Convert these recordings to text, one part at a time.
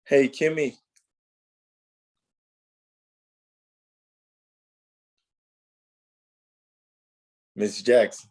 Hey, Kimmy, Miss Jackson.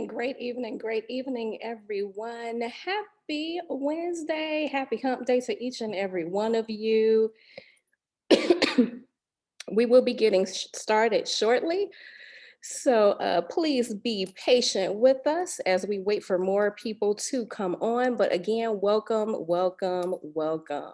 Great evening, great evening, everyone. Happy Wednesday. Happy hump day to each and every one of you. We will be getting started shortly. So please be patient with us as we wait for more people to come on. But again, welcome, welcome, welcome.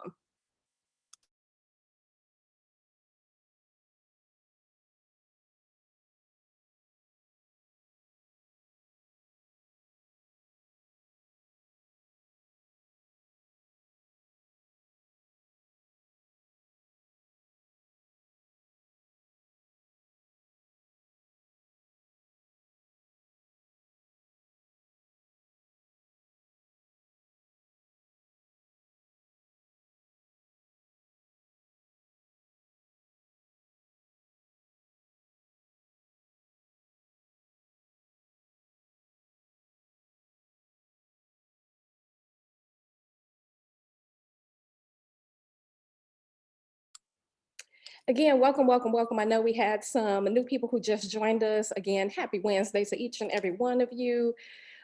Again, welcome, welcome, welcome. I know we had some new people who just joined us. Again, happy Wednesday to each and every one of you.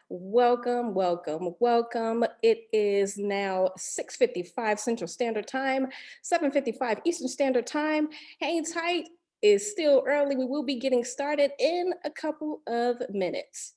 Welcome, welcome, welcome. It is now 6:55 Central Standard Time, 7:55 Eastern Standard Time. Hang tight, it's still early. We will be getting started in a couple of minutes.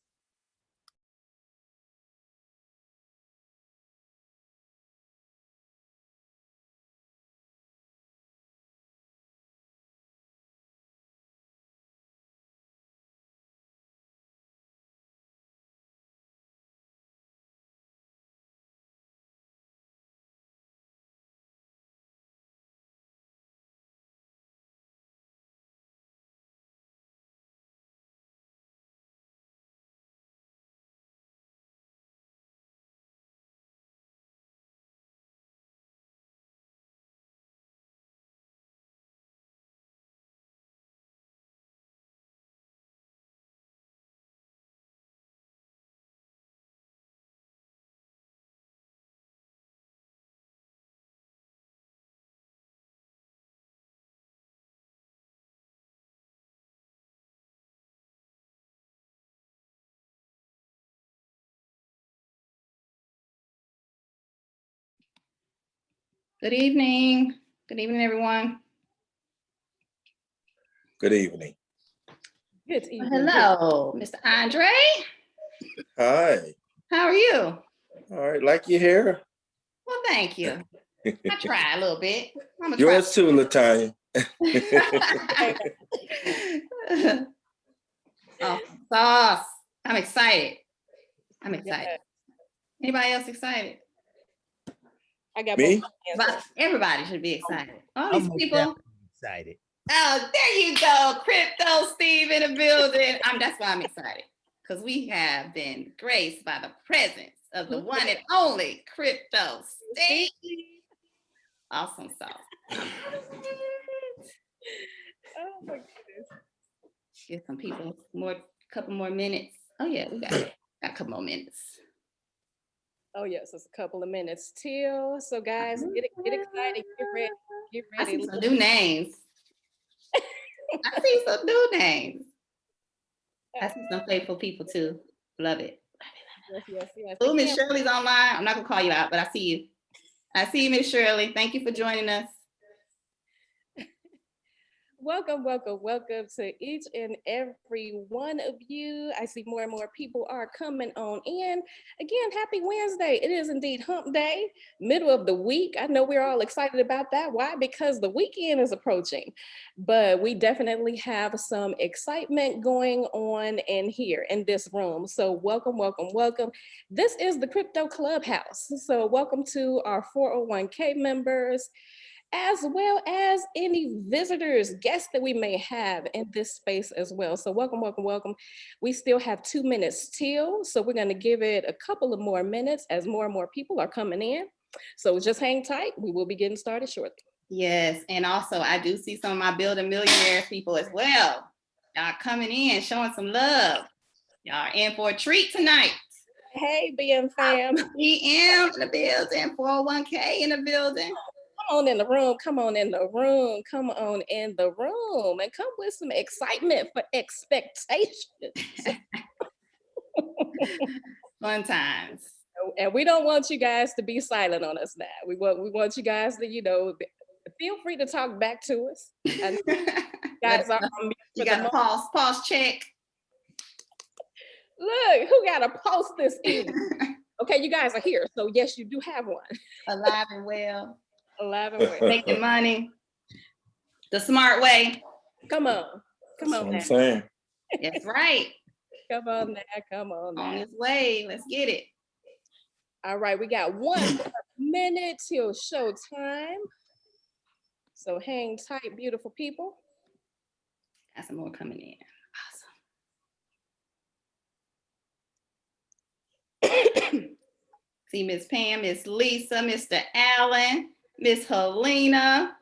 Good evening. Good evening, everyone. Good evening. Good evening. Hello, Mr. Andre. Hi. How are you? All right. Like your hair? Well, thank you. I try a little bit. I'm gonna Yours too, Latanya. Awesome sauce. I'm excited. I'm Yeah. excited. Anybody else excited? I got Me? both my hands up. Everybody should be excited. All I'm these most people. definitely excited. Oh, there you go. Crypto Steve in the building. That's why I'm excited. Because we have been graced by the presence of the one and only Crypto Steve. Awesome sauce. Oh my goodness. Give some people couple more minutes. Oh yeah, we got a couple more minutes. Oh yes, it's a couple of minutes till. So guys, get excited, get ready, get I ready. see some new names. I see some new names. I see some faithful people too. Love it. Yes. Oh, Miss Shirley's online. I'm not gonna call you out, but I see you. I see you, Miss Shirley. Thank you for joining us. Welcome to each and every one of you. I see more and more people are coming on in. Again, happy Wednesday. It is indeed hump day, middle of the week. I know we're all excited about that. Why? Because the weekend is approaching, but we definitely have some excitement going on in here in this room. So welcome. This is the Crypto Clubhouse. So welcome to our 401k members, as well as any visitors, guests that we may have in this space as well. So welcome. We still have 2 minutes till, so we're gonna give it a couple of more minutes as more and more people are coming in. So just hang tight, we will be getting started shortly. Yes, and also I do see some of my Building Millionaires people as well. Y'all coming in, showing some love. Y'all are in for a treat tonight. Hey, BM fam. BM in the building, 401k in the building. Come on in the room, come on in the room, and come with some excitement for expectations. Fun times. And we don't want you guys to be silent on us now. We want you guys to, feel free to talk back to us. And you guys are on mute You for the got a pause check. Look, who got a pulse this evening? Okay, you guys are here, so yes, you do have one. Alive and well. Alive and well. Making money the smart way. Come on That's what now. I'm saying. That's right. Come on now. On his way. Let's get it. All right, we got 1 more minute till show time. So hang tight, beautiful people. Got some more coming in. Awesome. See Miss Pam, Miss Lisa, Mr. Allen, Miss Helena.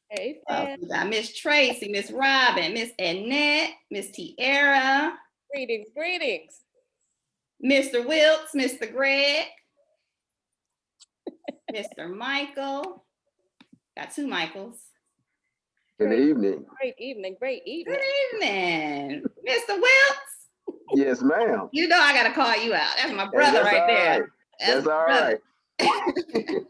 Hey, fam. We got Miss Tracy, Miss Robin, Miss Annette, Miss Tiara. Greetings. Mr. Wilkes, Mr. Greg, Mr. Michael. Got 2 Michaels. Good Great, evening. great evening, great evening. Good evening, Mr. Wilkes. Yes, ma'am. You know I gotta call you out. That's my Hey, brother that's right all there. right. That's my all brother. right.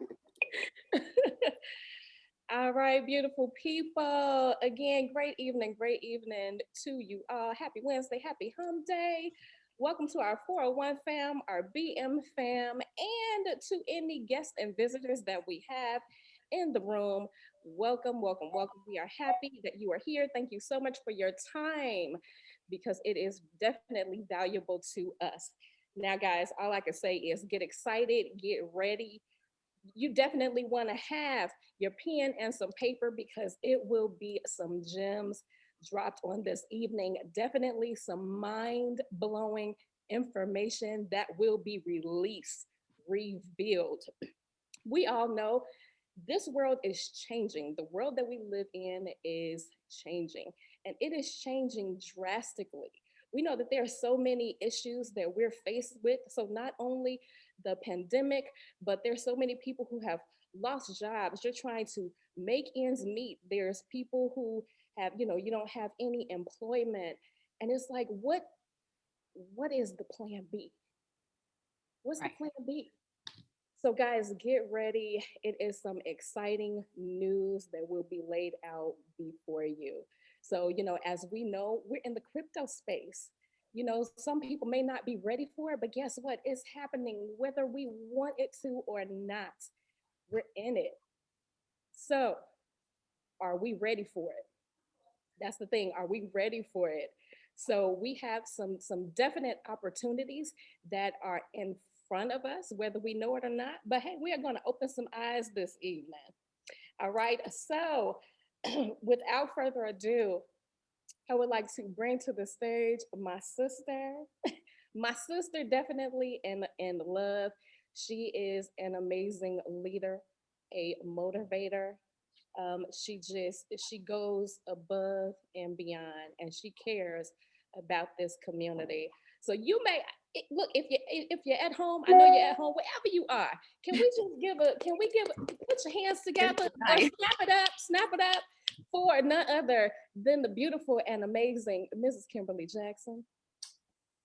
All right, beautiful people. Again, great evening to you all. Happy Wednesday, happy hump day. Welcome to our 401 fam, our BM fam, and to any guests and visitors that we have in the room. Welcome, welcome, welcome. We are happy that you are here. Thank you so much for your time because it is definitely valuable to us. Now, guys, all I can say is get excited, get ready. You definitely want to have your pen and some paper because it will be some gems dropped on this evening. Definitely some mind blowing information that will be released, revealed. We all know this world is changing. The world that we live in is changing, and it is changing drastically. We know that there are so many issues that we're faced with. So, not only the pandemic, but there's so many people who have lost jobs. You're trying to make ends meet. There's people who have, you don't have any employment. And it's like, what is the plan B? What's the Right. plan B? So, guys, get ready. It is some exciting news that will be laid out before you. So, as we know, we're in the crypto space. Some people may not be ready for it, but guess what? It's happening whether we want it to or not. We're in it. So, are we ready for it? That's the thing. Are we ready for it? So we have some definite opportunities that are in front of us, whether we know it or not. But hey, we are going to open some eyes this evening. All right. So without further ado, I would like to bring to the stage my sister. My sister definitely in love. She is an amazing leader, a motivator, she goes above and beyond, and she cares about this community. So you may look if you're at home. I know you're at home wherever you are. Can we just put your hands together or Nice. snap it up for none other than the beautiful and amazing Mrs. Kimberly Jackson.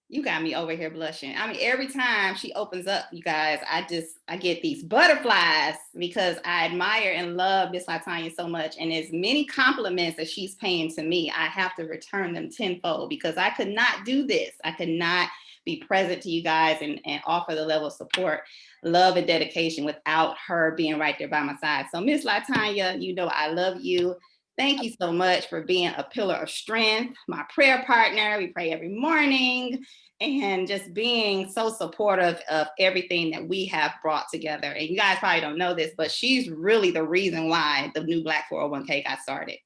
You got me over here blushing. I mean, every time she opens up, you guys, I get these butterflies because I admire and love Miss Latanya so much. And as many compliments that she's paying to me, I have to return them tenfold because I could not do this. I could not be present to you guys and offer the level of support, love, and dedication without her being right there by my side. So Miss Latanya, you know I love you. Thank you so much for being a pillar of strength, my prayer partner. We pray every morning and just being so supportive of everything that we have brought together. And you guys probably don't know this, but she's really the reason why the new Black 401k got started.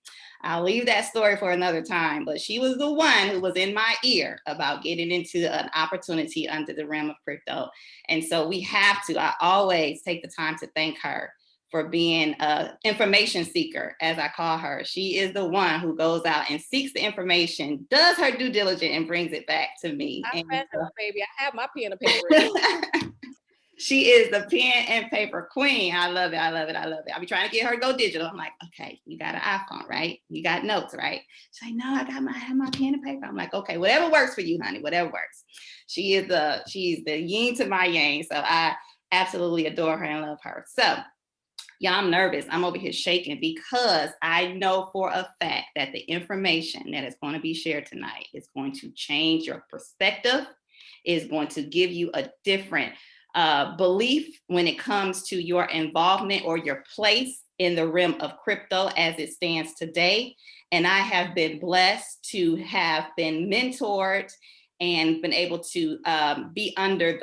I'll leave that story for another time, but she was the one who was in my ear about getting into an opportunity under the realm of crypto. And so we have to, I always take the time to thank her for being an information seeker, as I call her. She is the one who goes out and seeks the information, does her due diligence, and brings it back to me. Baby, I have my pen and paper. She is the pen and paper queen. I love it. I love it. I love it. I'll be trying to get her to go digital. I'm like, okay, you got an iPhone, right? You got notes, right? She's like, no, I have my pen and paper. I'm like, okay, whatever works for you, honey, whatever works. She's the yin to my yang. So I absolutely adore her and love her. So yeah, I'm nervous. I'm over here shaking because I know for a fact that the information that is going to be shared tonight is going to change your perspective, is going to give you a different belief when it comes to your involvement or your place in the realm of crypto as it stands today. And I have been blessed to have been mentored and been able to be under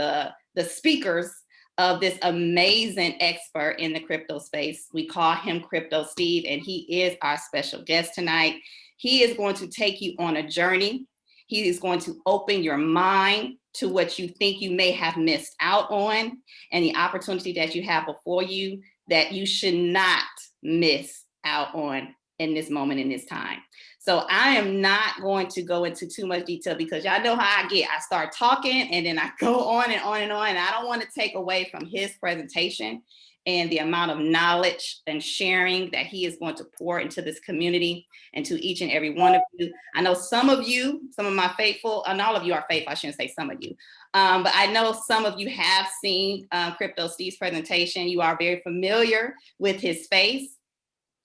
the speakers of this amazing expert in the crypto space. We call him Crypto Steve, and he is our special guest tonight. He is going to take you on a journey. He is going to open your mind to what you think you may have missed out on and the opportunity that you have before you that you should not miss out on in this moment, in this time. So I am not going to go into too much detail because y'all know how I get. I start talking and then I go on and on and on. And I don't want to take away from his presentation and the amount of knowledge and sharing that he is going to pour into this community and to each and every one of you. I know some of you, some of my faithful, and all of you are faithful, I shouldn't say some of you, but I know some of you have seen Crypto Steve's presentation. You are very familiar with his face.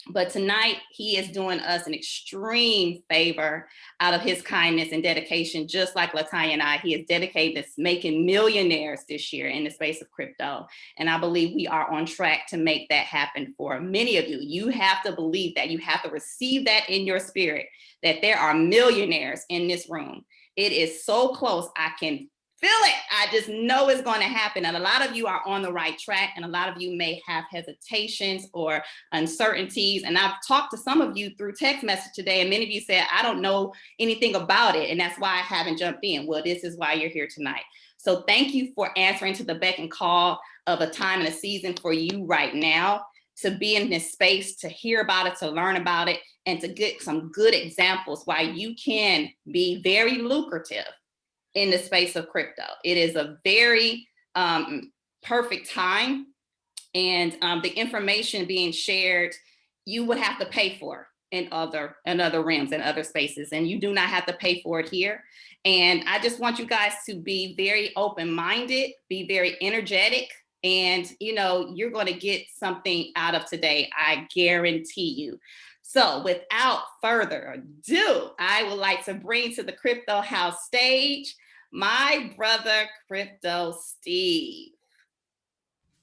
But tonight, he is doing us an extreme favor out of his kindness and dedication, just like Latanya and I. He is dedicated to making millionaires this year in the space of crypto. And I believe we are on track to make that happen for many of you. You have to believe that. You have to receive that in your spirit, that there are millionaires in this room. It is so close. I can feel it. I just know it's going to happen. And a lot of you are on the right track, and a lot of you may have hesitations or uncertainties. And I've talked to some of you through text message today, and many of you said, I don't know anything about it, and that's why I haven't jumped in. Well, this is why you're here tonight. So thank you for answering to the beck and call of a time and a season for you right now to be in this space, to hear about it, to learn about it, and to get some good examples why you can be very lucrative in the space of crypto. It is a very perfect time, and the information being shared, you would have to pay for in other realms and other spaces, and you do not have to pay for it here. And I just want you guys to be very open-minded, be very energetic, and you're going to get something out of today, I guarantee you. So without further ado, I would like to bring to the Crypto House stage my brother, Crypto Steve.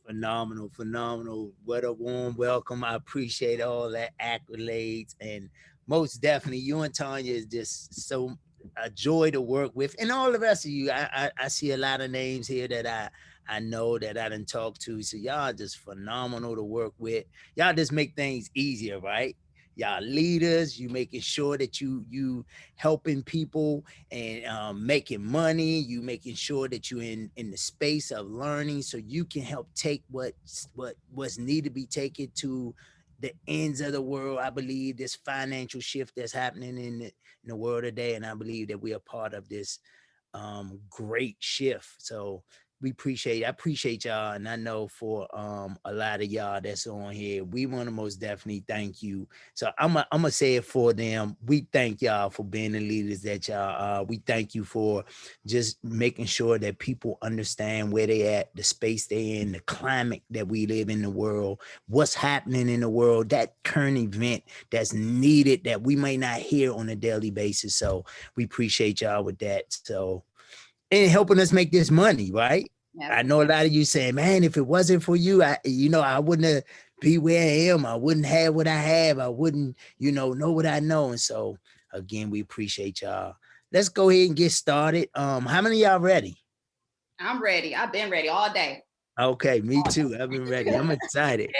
Phenomenal, phenomenal. What a warm welcome. I appreciate all that accolades, and most definitely you and Tanya is just so a joy to work with, and all the rest of you. I see a lot of names here that I know that I didn't talk to. So y'all just phenomenal to work with. Y'all just make things easier, right? Y'all leaders, you making sure that you helping people and making money, you making sure that you in the space of learning so you can help take what's needed to be taken to the ends of the world. I believe this financial shift that's happening in the world today, and I believe that we are part of this great shift. So I appreciate y'all, and I know for a lot of y'all that's on here, we want to most definitely thank you. So I'm gonna say it for them. We thank y'all for being the leaders that y'all are. We thank you for just making sure that people understand where they at, the space they in, the climate that we live in the world, what's happening in the world, that current event that's needed that we may not hear on a daily basis. So we appreciate y'all with that. So, and helping us make this money, right? Yes. I know a lot of you saying, man, if it wasn't for you, I wouldn't be where I am. I wouldn't have what I have. I wouldn't, know what I know. And so again, we appreciate y'all. Let's go ahead and get started. How many of y'all ready? I'm ready. I've been ready all day. Okay, me too. I've been ready. I'm excited.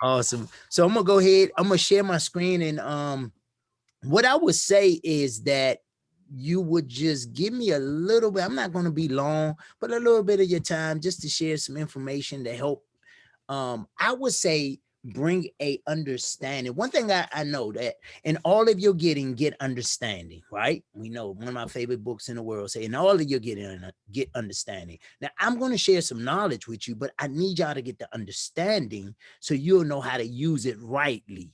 Awesome. So I'm gonna go ahead. I'm gonna share my screen, and what I would say is that you would just give me a little bit. I'm not going to be long, but a little bit of your time just to share some information to help. I would say bring a understanding. One thing I know that in all of your get understanding, right? We know one of my favorite books in the world say, in all of your get understanding. Now I'm going to share some knowledge with you, but I need y'all to get the understanding so you'll know how to use it rightly.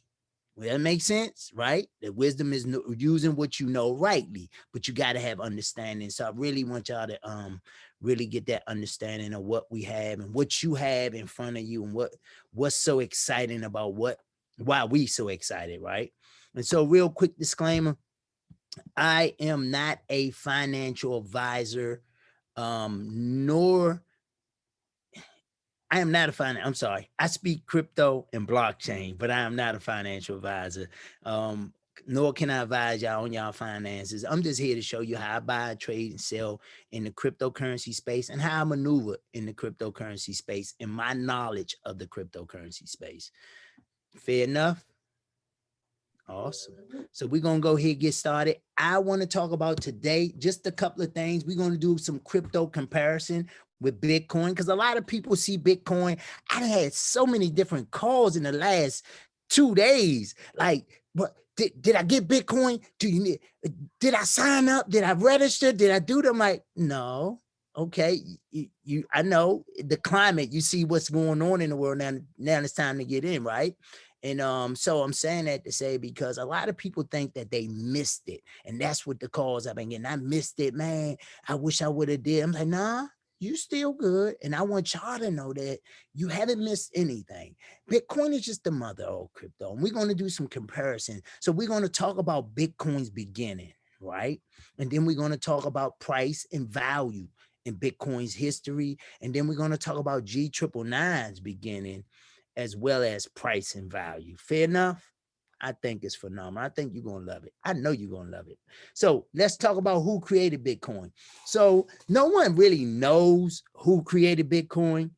Well, that makes sense, right? That wisdom is using what you know rightly, but you got to have understanding. So I really want y'all to really get that understanding of what we have and what you have in front of you, and what's so exciting about why we so excited, right? And so real quick disclaimer, I am not a financial advisor, nor I am not I'm sorry. I speak crypto and blockchain, but I am not a financial advisor. Nor can I advise y'all on y'all finances. I'm just here to show you how I buy, trade, and sell in the cryptocurrency space, and how I maneuver in the cryptocurrency space and my knowledge of the cryptocurrency space. Fair enough? Awesome. So we're going to go ahead and get started. I want to talk about today just a couple of things. We're going to do some crypto comparison with Bitcoin, because a lot of people see Bitcoin. I had so many different calls in the last 2 days. Like, what did I get Bitcoin? Did I sign up? Did I register? Did I do them? Like, no. Okay, I know the climate, you see what's going on in the world now. Now it's time to get in, right? And so I'm saying that to say, because a lot of people think that they missed it, and that's what the calls I've been getting. I missed it, man. I wish I would have did. I'm like, nah, you still good. And I want y'all to know that you haven't missed anything. Bitcoin is just the mother of crypto, and we're going to do some comparison. So we're going to talk about Bitcoin's beginning, right? And then we're going to talk about price and value in Bitcoin's history. And then we're going to talk about G999's beginning, as well as price and value. Fair enough? I think it's phenomenal. I think you're going to love it. I know you're going to love it. So let's talk about who created Bitcoin. So no one really knows who created Bitcoin.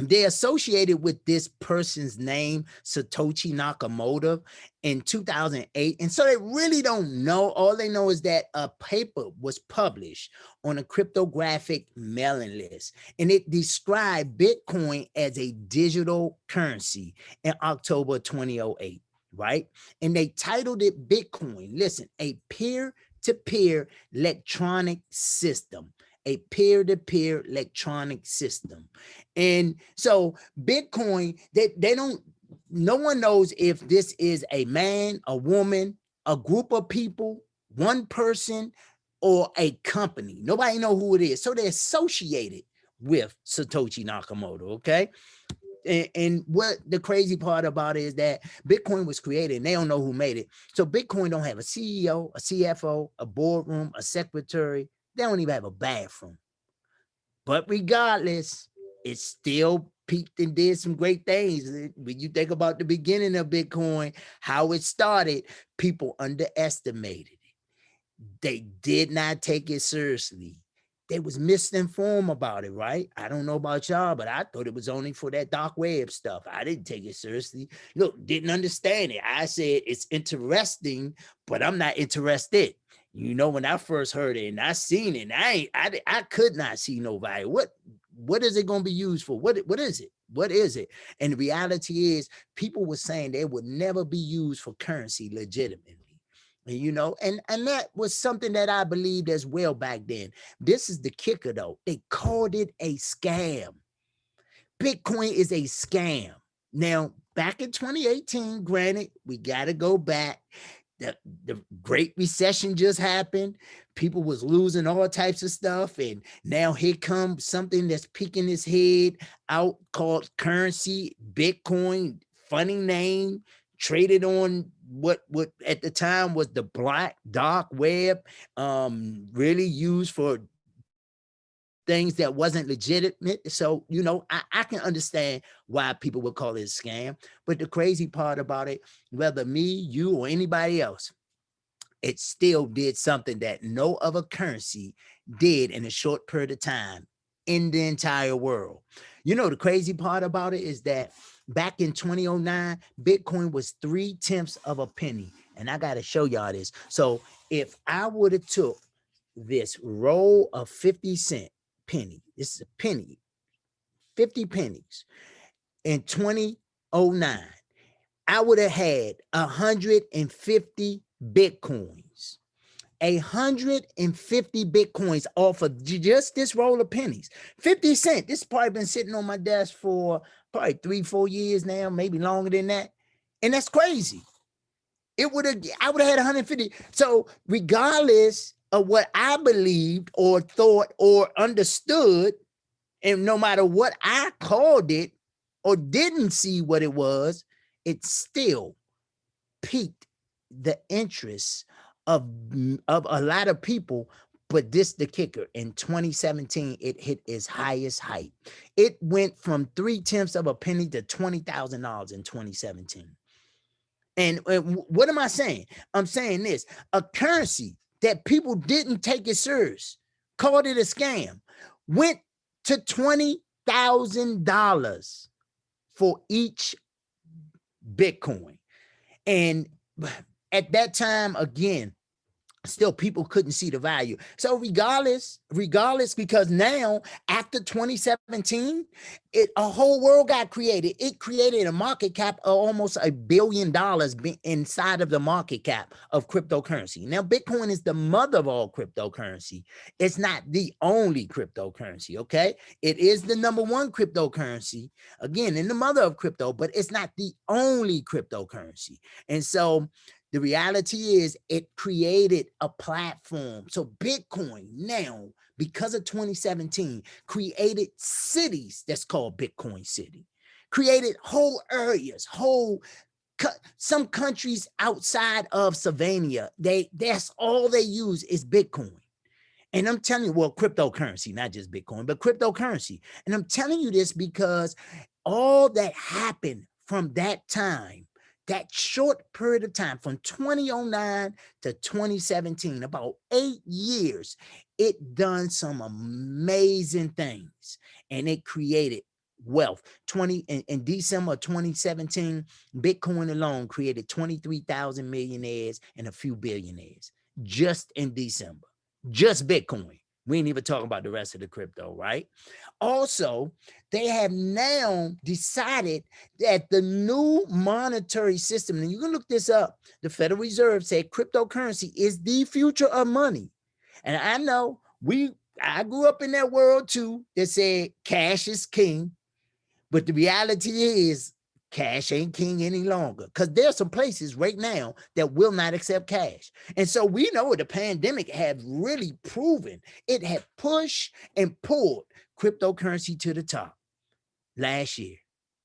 They associated with this person's name, Satoshi Nakamoto, in 2008. And so they really don't know. All they know is that a paper was published on a cryptographic mailing list, and it described Bitcoin as a digital currency in October 2008, right? And they titled it Bitcoin. Listen, a peer-to-peer electronic system. A peer-to-peer electronic system. And so Bitcoin, they don't, no one knows if this is a man, a woman, a group of people, one person, or a company. Nobody know who it is. So they're associated with Satoshi Nakamoto, okay? And what the crazy part about it is that Bitcoin was created and they don't know who made it. So Bitcoin don't have a CEO, a CFO, a boardroom, a secretary. They don't even have a bathroom. But regardless, it still peaked and did some great things. When you think about the beginning of Bitcoin, how it started, people underestimated it. They did not take it seriously. They was misinformed about it, right? I don't know about y'all, but I thought it was only for that dark web stuff. I didn't take it seriously. Look, didn't understand it. I said it's interesting, but I'm not interested. You know, when I first heard it and I seen it, I could not see no value. What is it going to be used for? What is it? What is it? And the reality is, people were saying they would never be used for currency legitimately. You know, and that was something that I believed as well back then. This is the kicker though. They called it a scam. Bitcoin is a scam. Now, back in 2018, granted, we got to go back. The Great Recession just happened. People was losing all types of stuff. And now here comes something that's peeking its head out called currency, Bitcoin, funny name, traded on what at the time was the black dark web, really used for things that wasn't legitimate. So, you know, I can understand why people would call it a scam. But the crazy part about it, whether me, you, or anybody else, it still did something that no other currency did in a short period of time in the entire world. You know, the crazy part about it is that back in 2009, Bitcoin was 0.3 of a penny. And I got to show y'all this. So if I would have took this roll of 50-cent penny, this is a penny, 50 pennies in 2009, I would have had 150 Bitcoins. 150 Bitcoins off of just this roll of pennies. 50 cents. This has probably been sitting on my desk for probably 3-4 years now, maybe longer than that. And that's crazy. I would have had 150. So regardless of what I believed or thought or understood, and no matter what I called it or didn't see what it was, it still piqued the interest of a lot of people. But this the kicker. In 2017, it hit its highest height. It went from 0.3 of a penny to $20,000 in 2017. And what am I saying? I'm saying this: a currency that people didn't take it serious, called it a scam, went to $20,000 for each Bitcoin. And at that time, again, still people couldn't see the value. So regardless, because now after 2017, a whole world got created. It created a market cap of almost $1 billion inside of the market cap of cryptocurrency. Now, Bitcoin is the mother of all cryptocurrency. It's not the only cryptocurrency, okay? It is the number one cryptocurrency, again, in the mother of crypto, but it's not the only cryptocurrency. And so the reality is it created a platform. So Bitcoin now, because of 2017, created cities that's called Bitcoin City, created whole areas, some countries outside of Savannah, that's all they use is Bitcoin. And I'm telling you, well, cryptocurrency, not just Bitcoin, but cryptocurrency. And I'm telling you this because all that happened from that time, that short period of time from 2009 to 2017, about 8 years, it done some amazing things and it created wealth. In December 2017, Bitcoin alone created 23,000 millionaires and a few billionaires just in December. Just Bitcoin. We ain't even talking about the rest of the crypto, right? Also, they have now decided that the new monetary system, and you can look this up, the Federal Reserve said cryptocurrency is the future of money. And I know I grew up in that world too that said cash is king, but the reality is cash ain't king any longer because there's some places right now that will not accept cash. And so we know the pandemic had really proven it had pushed and pulled cryptocurrency to the top last year,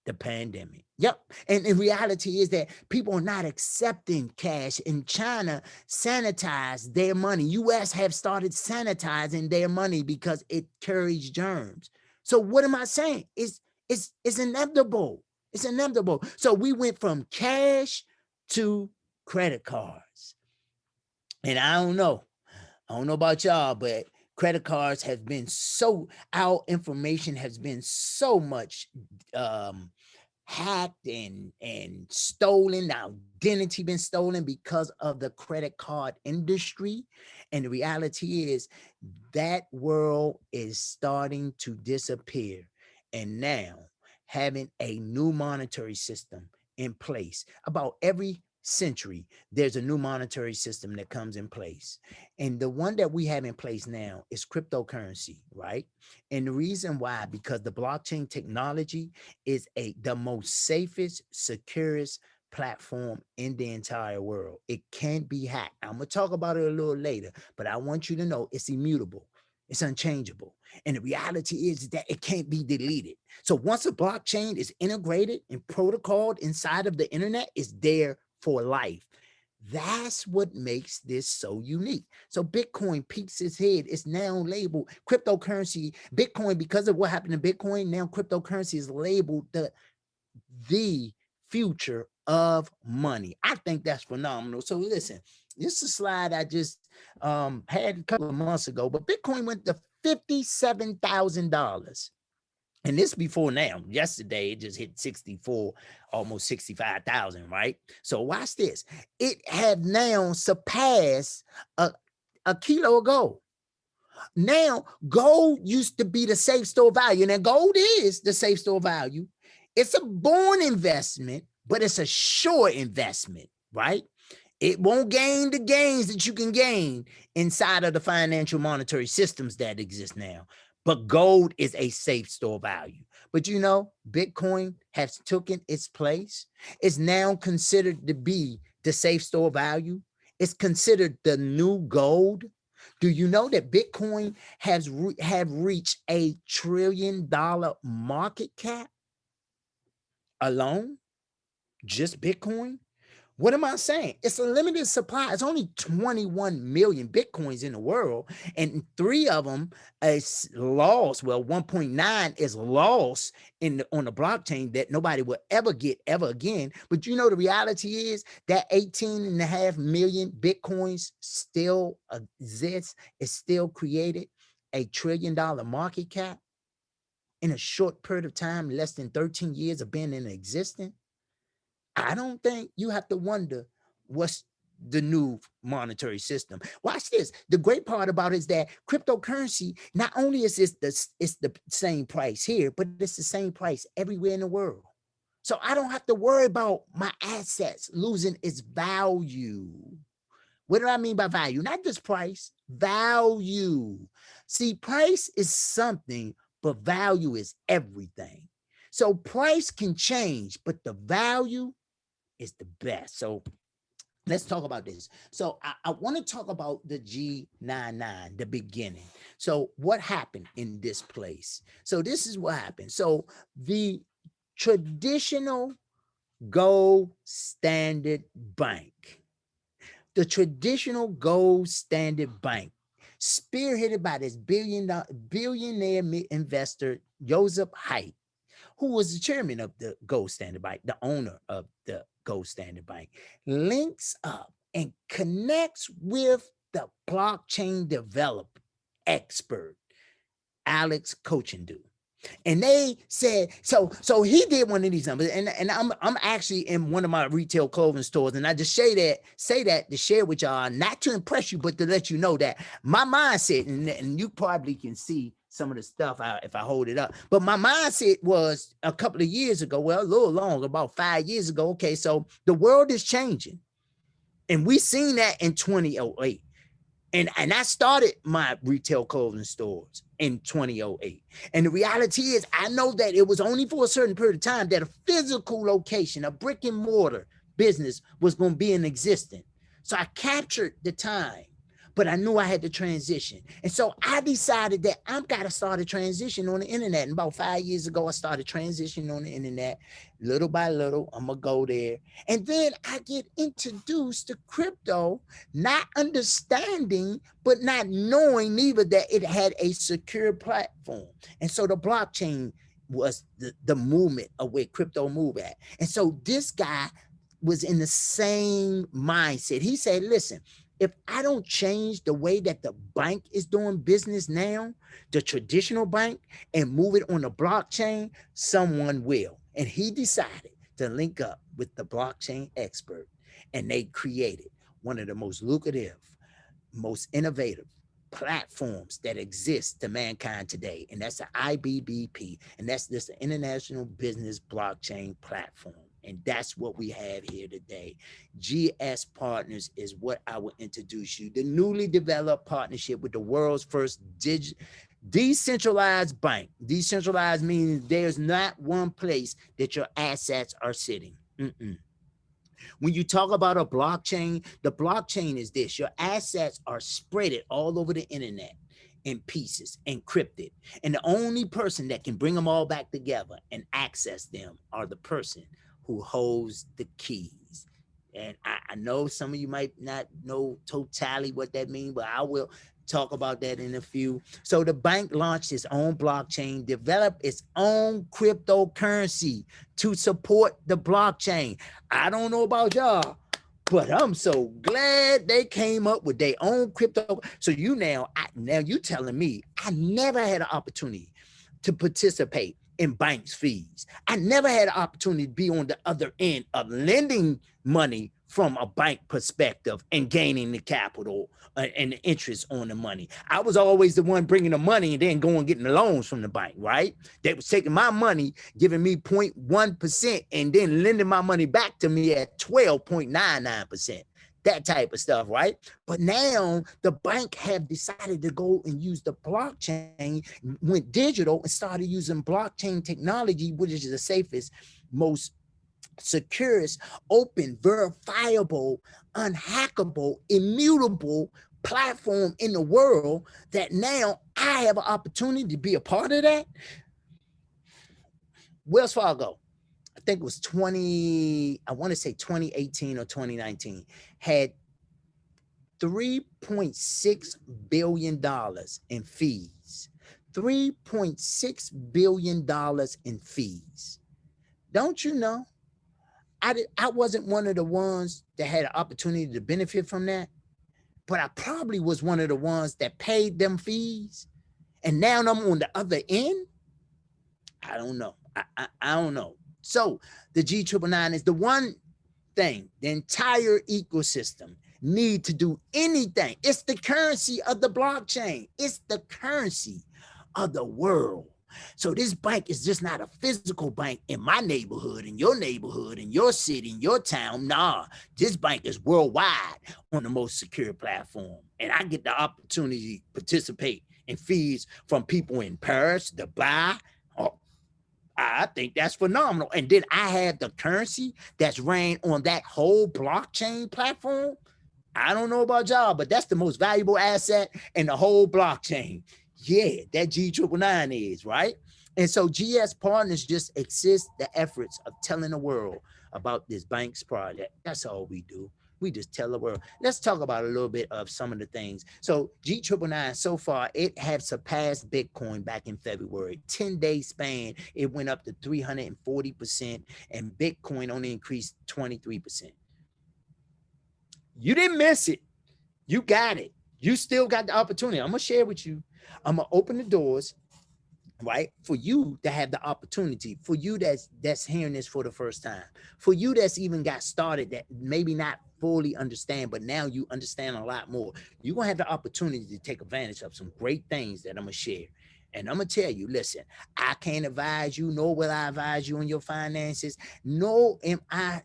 the pandemic. Yep. And the reality is that people are not accepting cash. In China, sanitize their money. US have started sanitizing their money because it carries germs. So what am I saying? It's inevitable. It's inevitable. So we went from cash to credit cards. And I don't know about y'all, but credit cards have been our information has been so much hacked and stolen. Our identity been stolen because of the credit card industry. And the reality is that world is starting to disappear. And now having a new monetary system in place about every century, there's a new monetary system that comes in place. And the one that we have in place now is cryptocurrency, right? And the reason why, because the blockchain technology is the most safest, securest platform in the entire world. It can't be hacked. I'm going to talk about it a little later, but I want you to know it's immutable. It's unchangeable. And the reality is that it can't be deleted. So once a blockchain is integrated and protocoled inside of the internet, it's there for life. That's what makes this so unique. So Bitcoin peeks its head. It's now labeled cryptocurrency. Bitcoin, because of what happened to Bitcoin, now cryptocurrency is labeled the future of money. I think that's phenomenal. So listen, this is a slide I just had a couple of months ago, but Bitcoin went to $57,000. And this before now. Yesterday, it just hit 64, almost 65,000, right? So watch this. It had now surpassed a kilo of gold. Now, gold used to be the safe store value. Now, gold is the safe store value. It's a born investment, but it's a sure investment, right? It won't gain the gains that you can gain inside of the financial monetary systems that exist now. But gold is a safe store value. But you know, Bitcoin has taken its place. It's now considered to be the safe store value. It's considered the new gold. Do you know that Bitcoin have reached $1 trillion market cap alone? Just Bitcoin? What am I saying? It's a limited supply. It's only 21 million Bitcoins in the world, and 3 of them is lost. Well, 1.9 is lost on the blockchain that nobody will ever get ever again. But you know, the reality is that 18.5 million Bitcoins still exists. It's still created $1 trillion market cap in a short period of time, less than 13 years of being in existence. I don't think you have to wonder what's the new monetary system. Watch this. The great part about it is that cryptocurrency, not only is it's the same price here, but it's the same price everywhere in the world. So I don't have to worry about my assets losing its value. What do I mean by value? Not just price, value. See, price is something, but value is everything. So price can change, but the value is the best. So let's talk about this. So I want to talk about the G999, the beginning. So what happened in this place? So this is what happened. So the traditional gold standard bank, the traditional gold standard bank, spearheaded by this billionaire investor, Joseph Haidt, who was the chairman of the Gold Standard Bank, the owner of the Gold Standard Bank, links up and connects with the blockchain developer expert, Alex Kochendu. And they said, so he did one of these numbers, and I'm actually in one of my retail clothing stores, and I just say that to share with y'all, not to impress you, but to let you know that my mindset, and you probably can see some of the stuff if I hold it up, but my mindset was a couple of years ago, well, a little longer, about 5 years ago. Okay, so the world is changing, and we seen that in 2008. And I started my retail clothing stores in 2008. And the reality is, I know that it was only for a certain period of time that a physical location, a brick and mortar business was going to be in existence. So I captured the time, but I knew I had to transition. And so I decided that I've got to start a transition on the internet. And about 5 years ago, I started transitioning on the internet. Little by little, I'm going to go there. And then I get introduced to crypto, not understanding, but not knowing neither that it had a secure platform. And so the blockchain was the movement of where crypto moved at. And so this guy was in the same mindset. He said, listen, if I don't change the way that the bank is doing business now, the traditional bank, and move it on the blockchain, someone will. And he decided to link up with the blockchain expert, and they created one of the most lucrative, most innovative platforms that exist to mankind today. And that's the IBBP. And that's this International Business Blockchain Platform. And that's what we have here today. GSPartners is what I will introduce you. The newly developed partnership with the world's first decentralized bank. Decentralized means there's not one place that your assets are sitting. When you talk about a blockchain, the blockchain is this: your assets are spread all over the internet in pieces, encrypted. And the only person that can bring them all back together and access them are the person who holds the keys. And I know some of you might not know totally what that means, but I will talk about that in a few. So the bank launched its own blockchain, developed its own cryptocurrency to support the blockchain. I don't know about y'all, but I'm so glad they came up with their own crypto. So now you telling me I never had an opportunity to participate in banks' fees. I never had an opportunity to be on the other end of lending money from a bank perspective and gaining the capital and the interest on the money. I was always the one bringing the money and then going getting the loans from the bank, right? They was taking my money, giving me 0.1% and then lending my money back to me at 12.99%. That type of stuff, right? But now the bank have decided to go and use the blockchain, went digital and started using blockchain technology, which is the safest, most securest, open, verifiable, unhackable, immutable platform in the world, that now I have an opportunity to be a part of that. Wells Fargo, I think it was 2018 or 2019, had $3.6 billion in fees. $3.6 billion in fees. Don't you know? I wasn't one of the ones that had an opportunity to benefit from that, but I probably was one of the ones that paid them fees. And now I'm on the other end. I don't know. I don't know. So the G999 is the one thing, the entire ecosystem need to do anything. It's the currency of the blockchain. It's the currency of the world. So this bank is just not a physical bank in my neighborhood, in your city, in your town. Nah, this bank is worldwide on the most secure platform. And I get the opportunity to participate in fees from people in Paris, Dubai. Oh, I think that's phenomenal. And then I have the currency that's ran on that whole blockchain platform. I don't know about y'all, but that's the most valuable asset in the whole blockchain. Yeah, that G999 is, right? And so GS Partners just assist the efforts of telling the world about this bank's project. That's all we do. We just tell the world. Let's talk about a little bit of some of the things. So G999 so far, it has surpassed Bitcoin back in February. 10-day span, it went up to 340%, and Bitcoin only increased 23%. You didn't miss it. You got it. You still got the opportunity. I'm gonna share with you. I'm gonna open the doors, right, for you to have the opportunity, for you that's hearing this for the first time, for you that's even got started that maybe not fully understand, but now you understand a lot more. You're gonna have the opportunity to take advantage of some great things that I'm gonna share. And I'm gonna tell you, listen, I can't advise you, nor will I advise you on your finances. Nor am I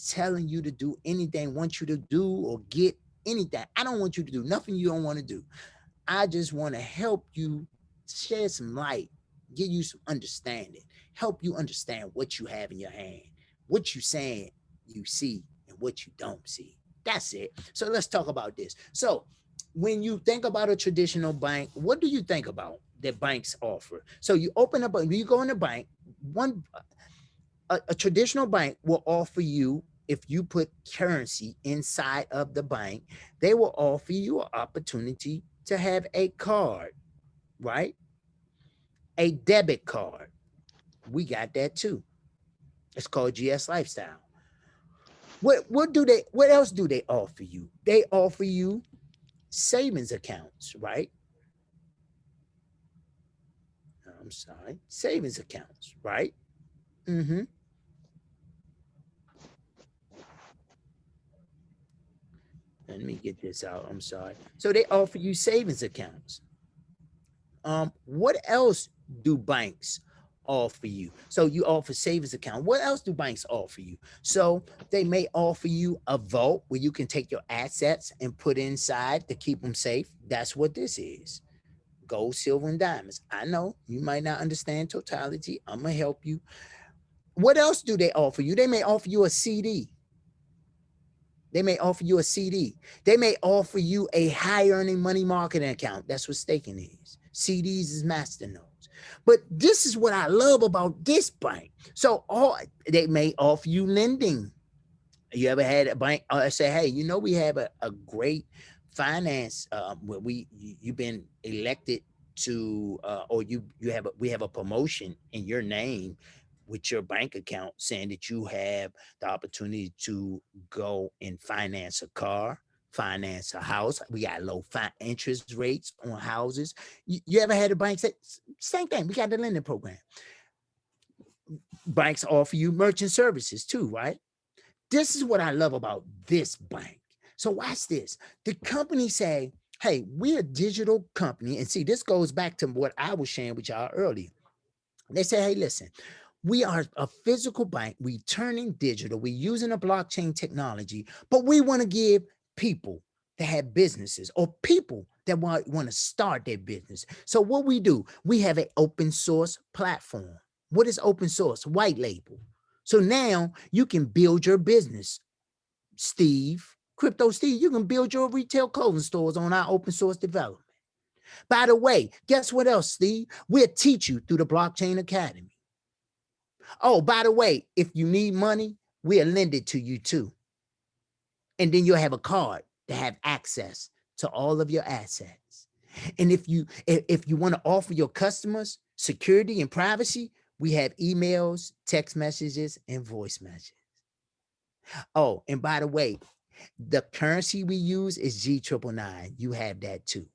telling you to do anything, want you to do or get anything. I don't want you to do nothing you don't want to do. I just want to help you shed some light, give you some understanding, help you understand what you have in your hand, what you saying you see and what you don't see. That's it. So let's talk about this. So when you think about a traditional bank, what do you think about that banks offer? So you open up, you go in a bank, a traditional bank will offer you, if you put currency inside of the bank, they will offer you an opportunity to have a card, right? A debit card. We got that too. It's called GS Lifestyle. What else do they offer you? They offer you savings accounts, right? I'm sorry, savings accounts, right? Mm-hmm. Let me get this out. I'm sorry. So they offer you savings accounts. What else do banks offer you? So you offer savings account. What else do banks offer you? So they may offer you a vault where you can take your assets and put inside to keep them safe. That's what this is. Gold, silver, and diamonds. I know you might not understand totality. I'm gonna help you. What else do they offer you? They may offer you a CD. They may offer you a CD. They may offer you a high earning money marketing account. That's what staking is. CDs is master nodes. But this is what I love about this bank. So they may offer you lending. You ever had a bank say, hey, you know, we have a great finance where you've been elected to or we have a promotion in your name with your bank account saying that you have the opportunity to go and finance a car, finance a house. We got low interest rates on houses. You ever had a bank say, same thing, we got the lending program. Banks offer you merchant services too, right? This is what I love about this bank. So watch this. The company say, hey, we're a digital company. And see, this goes back to what I was sharing with y'all earlier. They say, hey, listen, we are a physical bank. We turning digital. We're using a blockchain technology, but we want to give people that have businesses or people that want to start their business. So what we do, we have an open source platform. What is open source? White label. So now you can build your business. Steve, Crypto Steve, you can build your retail clothing stores on our open source development. By the way, guess what else, Steve? We'll teach you through the Blockchain Academy. Oh, by the way, if you need money, we'll lend it to you too. And then you'll have a card to have access to all of your assets. And if you want to offer your customers security and privacy, we have emails, text messages, and voice messages. Oh, and by the way, the currency we use is G999. You have that too.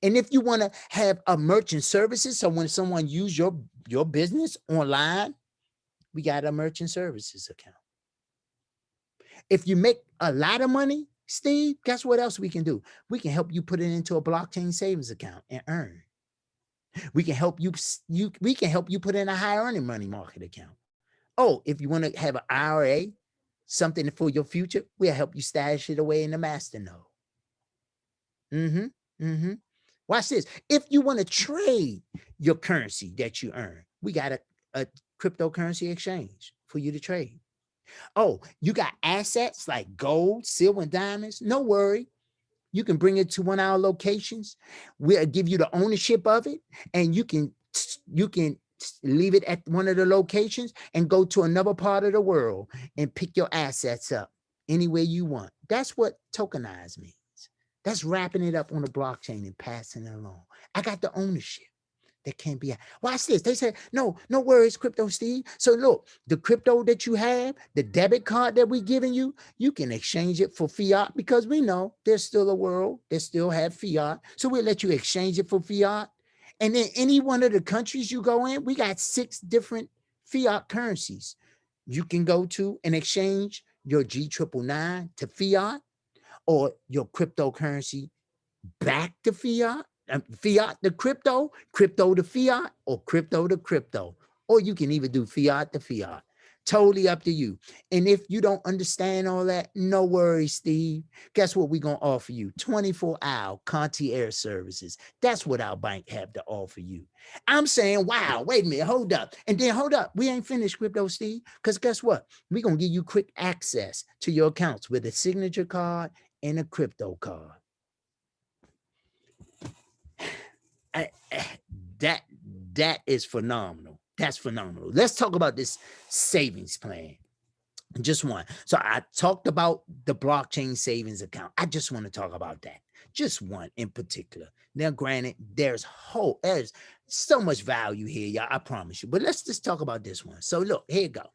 And if you want to have a merchant services, so when someone use your business online, we got a merchant services account. If you make a lot of money, Steve, guess what else we can do? We can help you put it into a blockchain savings account and earn. We can help you, we can help you put in a high earning money market account. Oh, if you want to have an IRA, something for your future, we'll help you stash it away in the master node. Watch this. If you want to trade your currency that you earn, we got a cryptocurrency exchange for you to trade. Oh, you got assets like gold, silver, and diamonds? No worry. You can bring it to one of our locations. We'll give you the ownership of it, and you can leave it at one of the locations and go to another part of the world and pick your assets up anywhere you want. That's what tokenized means. That's wrapping it up on the blockchain and passing it along. I got the ownership. That can't be. Watch this. They said, no worries, Crypto Steve. So look, the crypto that you have, the debit card that we're giving you, you can exchange it for fiat because we know there's still a world that still have fiat. So we'll let you exchange it for fiat. And then any one of the countries you go in, we got 6 different fiat currencies. You can go to and exchange your G999 to fiat or your cryptocurrency back to fiat. Fiat to crypto, crypto to fiat, or crypto to crypto. Or you can even do fiat to fiat. Totally up to you. And if you don't understand all that, no worries, Steve. Guess what we're going to offer you? 24-hour concierge services. That's what our bank have to offer you. I'm saying, wow, wait a minute, hold up. And then hold up. We ain't finished, Crypto Steve, because guess what? We're going to give you quick access to your accounts with a signature card and a crypto card. That is phenomenal. That's phenomenal. Let's talk about this savings plan. Just one. So I talked about the blockchain savings account. I just want to talk about that. Just one in particular. Now, granted, there's so much value here, y'all. I promise you. But let's just talk about this one. So look, here you go.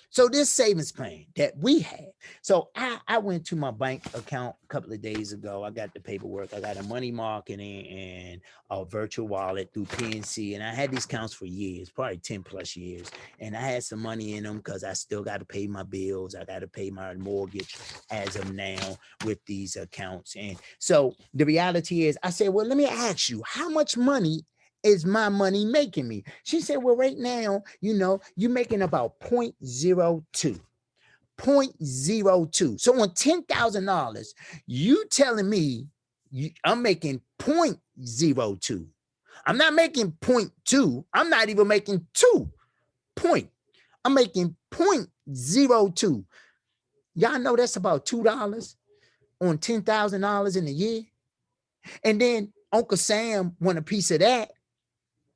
So this savings plan that we have. So I went to my bank account a couple of days ago. I got the paperwork. I got a money marketing and a virtual wallet through PNC. And I had these accounts for years, probably 10 plus years. And I had some money in them because I still got to pay my bills. I got to pay my mortgage as of now with these accounts. And so the reality is I said, well, let me ask you, how much money is my money making me? She said, well, right now, you're making about 0.02. 0.02. So on $10,000, you telling me I'm making 0.02. I'm not making 0.2. I'm not even making 2 point. I'm making 0.02. Y'all know that's about $2 on $10,000 in a year. And then Uncle Sam want a piece of that,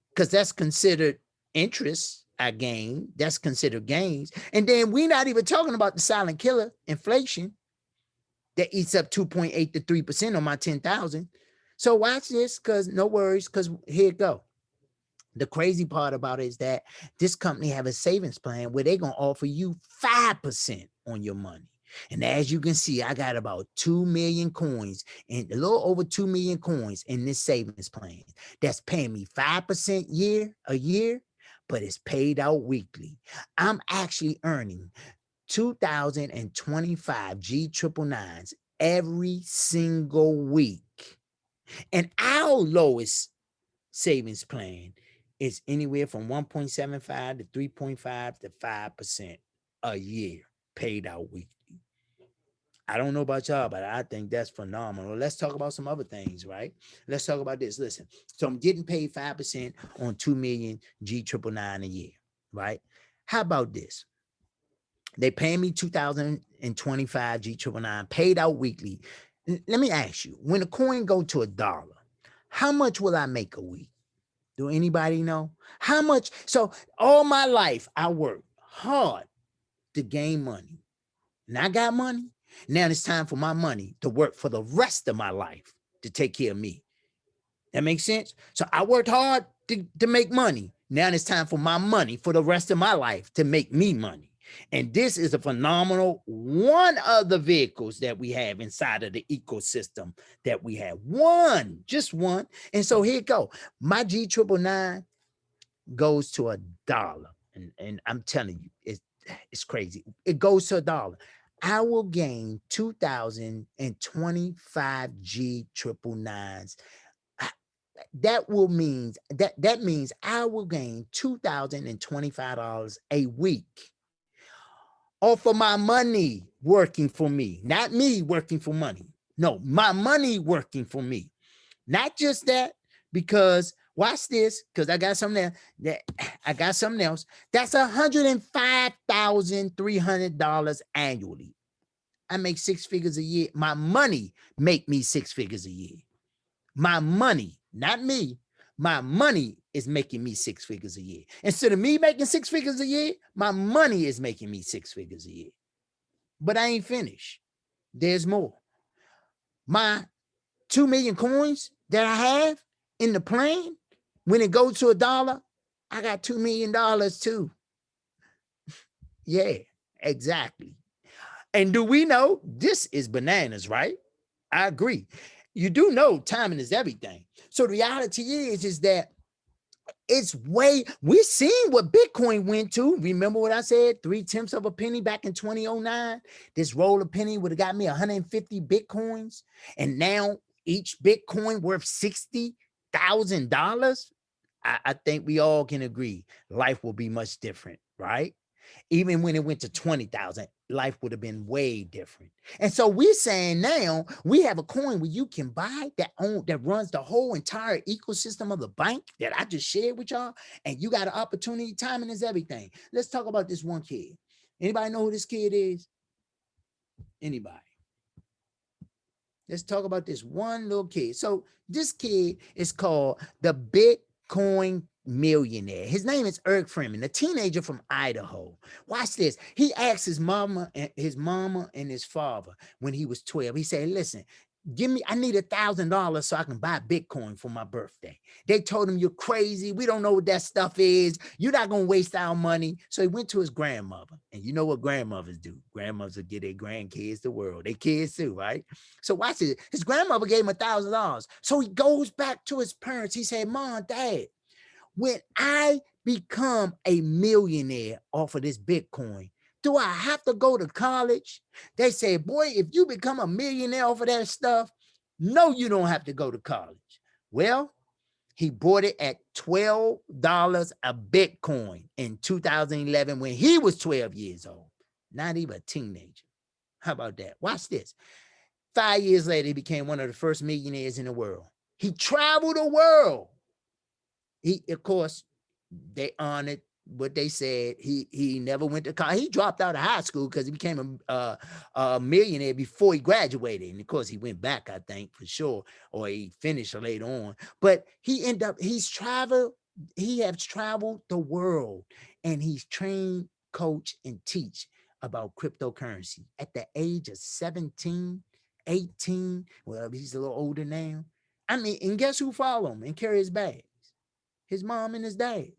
because that's considered interest I gain. That's considered gains. And then we're not even talking about the silent killer, inflation, that eats up 2.8 to 3% on my 10,000. So watch this, because no worries, because here it go. The crazy part about it is that this company have a savings plan where they're going to offer you 5% on your money. And as you can see, I got about 2 million coins and a little over 2 million coins in this savings plan that's paying me 5% a year, but it's paid out weekly. I'm actually earning 2,025 G999s every single week. And our lowest savings plan is anywhere from 1.75 to 3.5 to 5% a year paid out weekly. I don't know about y'all, but I think that's phenomenal. Let's talk about some other things, right? Let's talk about this. Listen, so I'm getting paid 5% on 2 million G999 a year, right? How about this? They pay me 2,025 G999 paid out weekly. Let me ask you, when a coin go to $1, how much will I make a week? Do anybody know? How much? So all my life, I worked hard to gain money. And I got money. Now it's time for my money to work for the rest of my life to take care of me. That makes sense? So I worked hard to make money. Now it's time for my money for the rest of my life to make me money. And this is a phenomenal one of the vehicles that we have inside of the ecosystem that we have. One, just one. And so here it go. My G999 goes to $1. And I'm telling you, it's crazy. It goes to $1. I will gain 2,025 G999s. That will means that means I will gain $2,025 a week off of my money working for me, not me working for money. No, my money working for me. Not just that, because watch this, because I got something that I got something else. That's $105,300 annually. I make 6 figures a year. My money make me 6 figures a year. My money, not me. My money is making me 6 figures a year. Instead of me making 6 figures a year, my money is making me 6 figures a year. But I ain't finished. There's more. My 2 million coins that I have in the plan, when it goes to $1, I got $2 million too. Yeah, exactly. And do we know this is bananas, right? I agree. You do know timing is everything. So the reality is that it's we're seeing what Bitcoin went to. Remember what I said? 3/10 of a penny back in 2009. This roll of penny would have got me 150 Bitcoins. And now each Bitcoin worth $60,000. I think we all can agree life will be much different, right? Even when it went to 20,000, life would have been way different. And so we're saying now we have a coin where you can buy that runs the whole entire ecosystem of the bank that I just shared with y'all. And you got an opportunity. Timing is everything. Let's talk about this one kid. Anybody know who this kid is? Anybody? Let's talk about this one little kid. So this kid is called the Bitcoin millionaire. His name is Eric Freeman, a teenager from Idaho. Watch this. He asked his mama and his father when he was 12. He said, listen, I need $1,000 so I can buy Bitcoin for my birthday. They told him, you're crazy. We don't know what that stuff is. You're not going to waste our money. So he went to his grandmother. And you know what grandmothers do? Grandmothers will give their grandkids the world. They kids too, right? So watch it. His grandmother gave him $1,000. So he goes back to his parents. He said, Mom, Dad, when I become a millionaire off of this Bitcoin, do I have to go to college? They say, boy, if you become a millionaire off of that stuff, no, you don't have to go to college. Well, he bought it at $12 a Bitcoin in 2011 when he was 12 years old, not even a teenager. How about that? Watch this. 5 years later, he became one of the first millionaires in the world. He traveled the world. He, of course, they honored what they said. He never went to college. He dropped out of high school because he became a millionaire before he graduated. And of course, he went back, I think, for sure, or he finished later on. But he has traveled the world, and he's trained, coach, and teach about cryptocurrency at the age of 17, 18. Well, he's a little older now. I mean, and guess who followed him and carry his bags? His mom and his dad.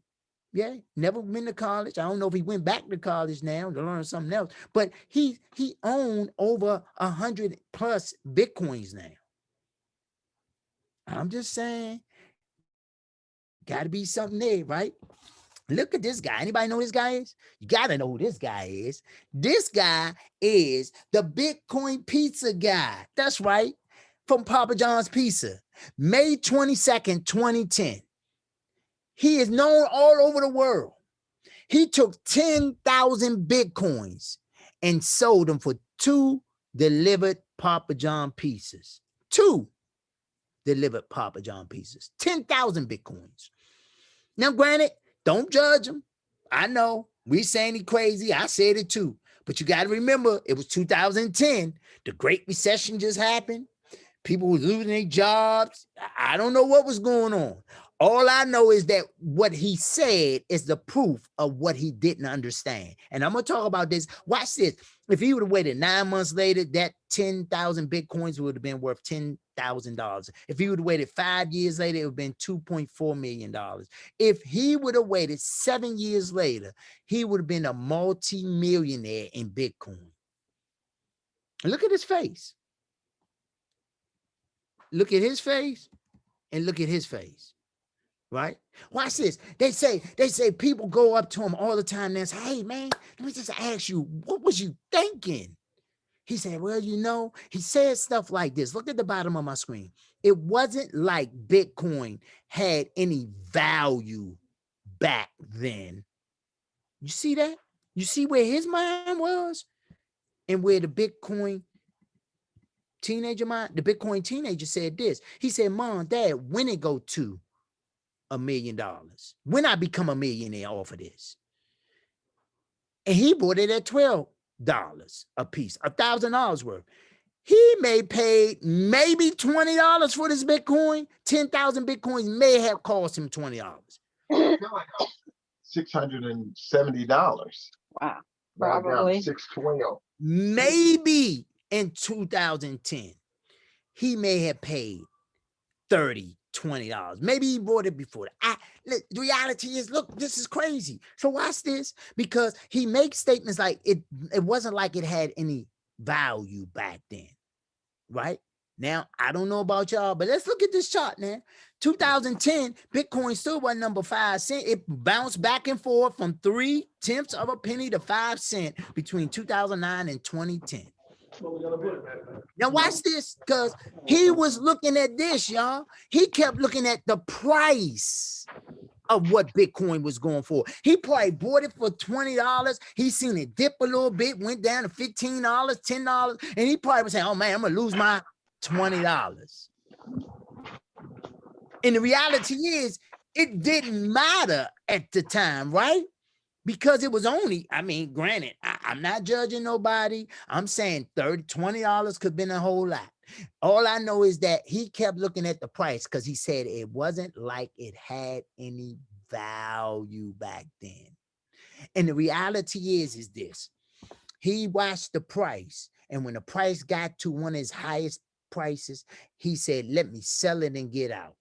Yeah, never been to college. I don't know if he went back to college now to learn something else, but he owned over 100 plus Bitcoins now. I'm just saying, got to be something there, right? Look at this guy. Anybody know who this guy is? You got to know who this guy is. This guy is the Bitcoin pizza guy. That's right. From Papa John's Pizza. May 22nd, 2010. He is known all over the world. He took 10,000 Bitcoins and sold them for 2 delivered Papa John pizzas. 2 delivered Papa John pizzas. 10,000 Bitcoins. Now, granted, don't judge him. I know we saying he crazy. I said it too. But you got to remember, it was 2010. The Great Recession just happened. People were losing their jobs. I don't know what was going on. All I know is that what he said is the proof of what he didn't understand. And I'm going to talk about this. Watch this. If he would have waited 9 months later, that 10,000 Bitcoins would have been worth $10,000. If he would have waited 5 years later, it would have been $2.4 million. If he would have waited 7 years later, he would have been a multi-millionaire in Bitcoin. Look at his face. Look at his face and look at his face. Right? Watch this. They say people go up to him all the time and say, hey man, let me just ask you, what was you thinking? He said, well, he said stuff like this. Look at the bottom of my screen. It wasn't like Bitcoin had any value back then. You see that? You see where his mind was and where the Bitcoin teenager said this. He said, Mom, Dad, when it go to $1 million, when I become a millionaire off of this. And he bought it at $12 a piece, $1,000 worth. He may pay maybe $20 for this Bitcoin. 10,000 Bitcoins may have cost him $20. $670. Wow. Right now, Probably. 612. Maybe in 2010, he may have paid $30, $20. Maybe he bought it before that. The reality is, look, this is crazy. So watch this, because he makes statements like it wasn't like it had any value back then, right? Now, I don't know about y'all, but let's look at this chart now. 2010, Bitcoin still wasn't number 5 cents. It bounced back and forth from 3/10 of a penny to 5 cents between 2009 and 2010. Now watch this, because he was looking at this, y'all. He kept looking at the price of what Bitcoin was going for. He probably bought it for $20. He seen it dip a little bit, went down to $15, $10, and he probably was saying, oh man, I'm gonna lose my $20. And the reality is, it didn't matter at the time, right? Because it was only, granted, I'm not judging nobody. I'm saying $30, $20 could have been a whole lot. All I know is that he kept looking at the price because he said it wasn't like it had any value back then. And the reality is this. He watched the price, and when the price got to one of his highest prices, he said, let me sell it and get out.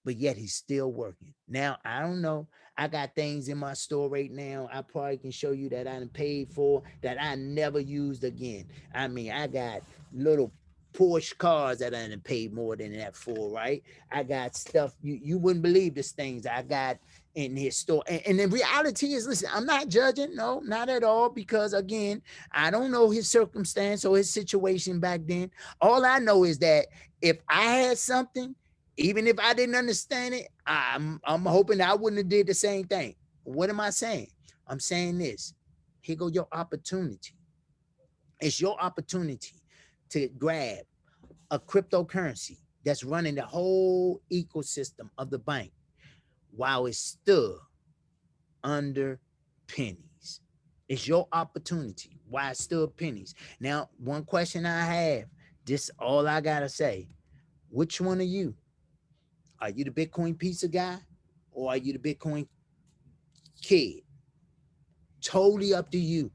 But yet he's still working. Now, I don't know. I got things in my store right now I probably can show you that I done paid for that I never used again. I got little Porsche cars that I done paid more than that for, right? I got stuff, you wouldn't believe the things I got in his store. And the reality is, listen, I'm not judging, no, not at all, because again, I don't know his circumstance or his situation back then. All I know is that if I had something, even if I didn't understand it, I'm hoping I wouldn't have did the same thing. What am I saying? I'm saying this. Here go your opportunity. It's your opportunity to grab a cryptocurrency that's running the whole ecosystem of the bank while it's still under pennies. It's your opportunity while it's still pennies. Now, one question I have, this all I gotta say, which one of you? Are you the Bitcoin pizza guy or are you the Bitcoin kid? Totally up to you.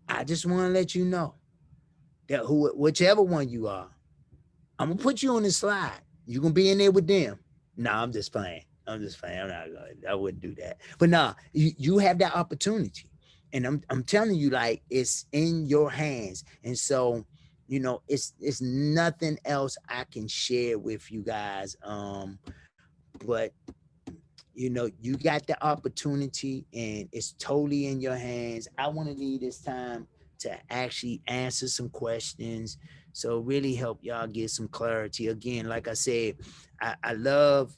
I just want to let you know that whichever one you are, I'm gonna put you on the slide. You're gonna be in there with them. Nah, I'm just playing. I'm not I wouldn't do that. But nah, you have that opportunity. And I'm telling you, like, it's in your hands. And so, it's nothing else I can share with you guys. But you got the opportunity and it's totally in your hands. I want to leave this time to actually answer some questions. So really help y'all get some clarity. Again, like I said, I love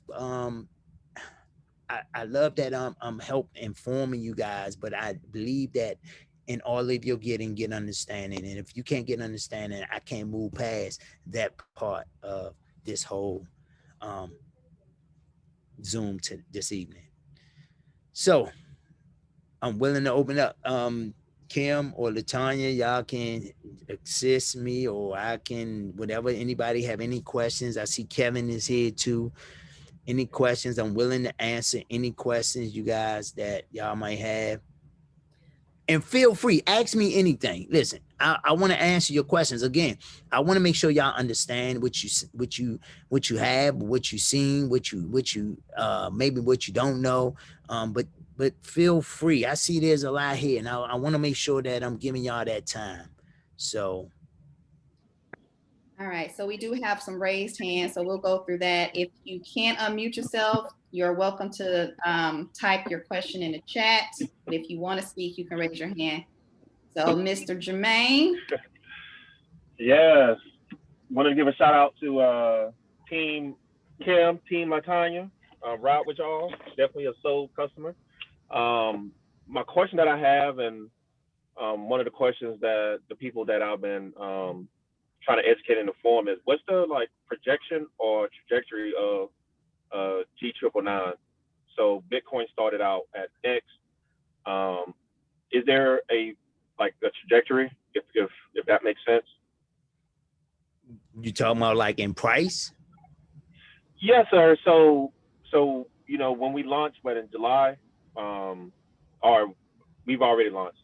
I love that I'm help informing you guys, but I believe that in all of your get understanding. And if you can't get understanding, I can't move past that part of this whole Zoom to this evening. So I'm willing to open up. Kim or Latanya, y'all can assist me, or I can, whatever. Anybody have any questions? I see Kevin is here too. Any questions? I'm willing to answer any questions you guys that y'all might have. And feel free, ask me anything. Listen, I want to answer your questions. Again, I want to make sure y'all understand what you have, what you seen, what you maybe what you don't know. But feel free. I see there's a lot here, and I want to make sure that I'm giving y'all that time. So. All right, so we do have some raised hands, so we'll go through that. If you can't unmute yourself, you're welcome to type your question in the chat. But if you want to speak, you can raise your hand. So, Mr. Jermaine. Yes. Want to give a shout out to Team Kim, Team Latanya. Ride with y'all. Definitely a sold customer. My question that I have, and one of the questions that the people that I've been trying to educate in the forum is, what's the like projection or trajectory of G999? So Bitcoin started out at X. Is there a trajectory, if that makes sense? You talking about like in price? Yes, sir. So you know, when we launched, but in July, or we've already launched.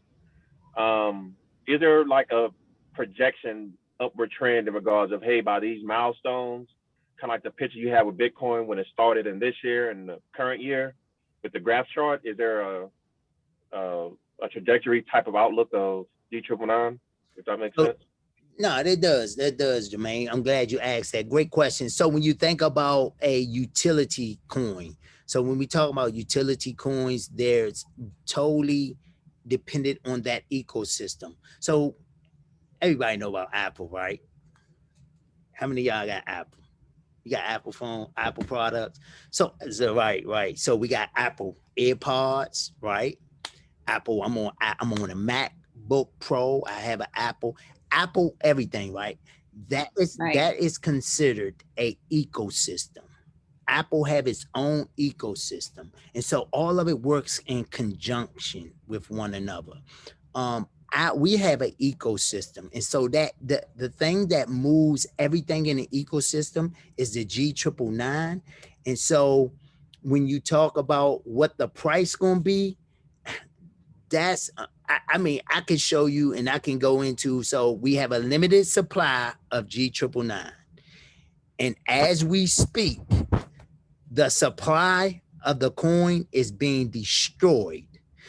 Is there like a projection upward trend in regards of, hey, by these milestones, kind of like the picture you have with Bitcoin when it started in this year and the current year with the graph chart? Is there a trajectory type of outlook of G999, if that makes sense? No, that does, Jermaine. I'm glad you asked that. Great question. So when you think about a utility coin, so when we talk about utility coins, there's totally dependent on that ecosystem. So everybody know about Apple, right? How many of y'all got Apple? You got Apple phone, Apple products. So right. So we got Apple AirPods, right? Apple, I'm on a MacBook Pro. I have an Apple everything, right? That is considered a ecosystem. Apple have its own ecosystem. And so all of it works in conjunction with one another. We have an ecosystem. And so that the thing that moves everything in the ecosystem is the G999. And so when you talk about what the price gonna be, that's I mean, I can show you and I can go into, so we have a limited supply of G999. And as we speak, the supply of the coin is being destroyed.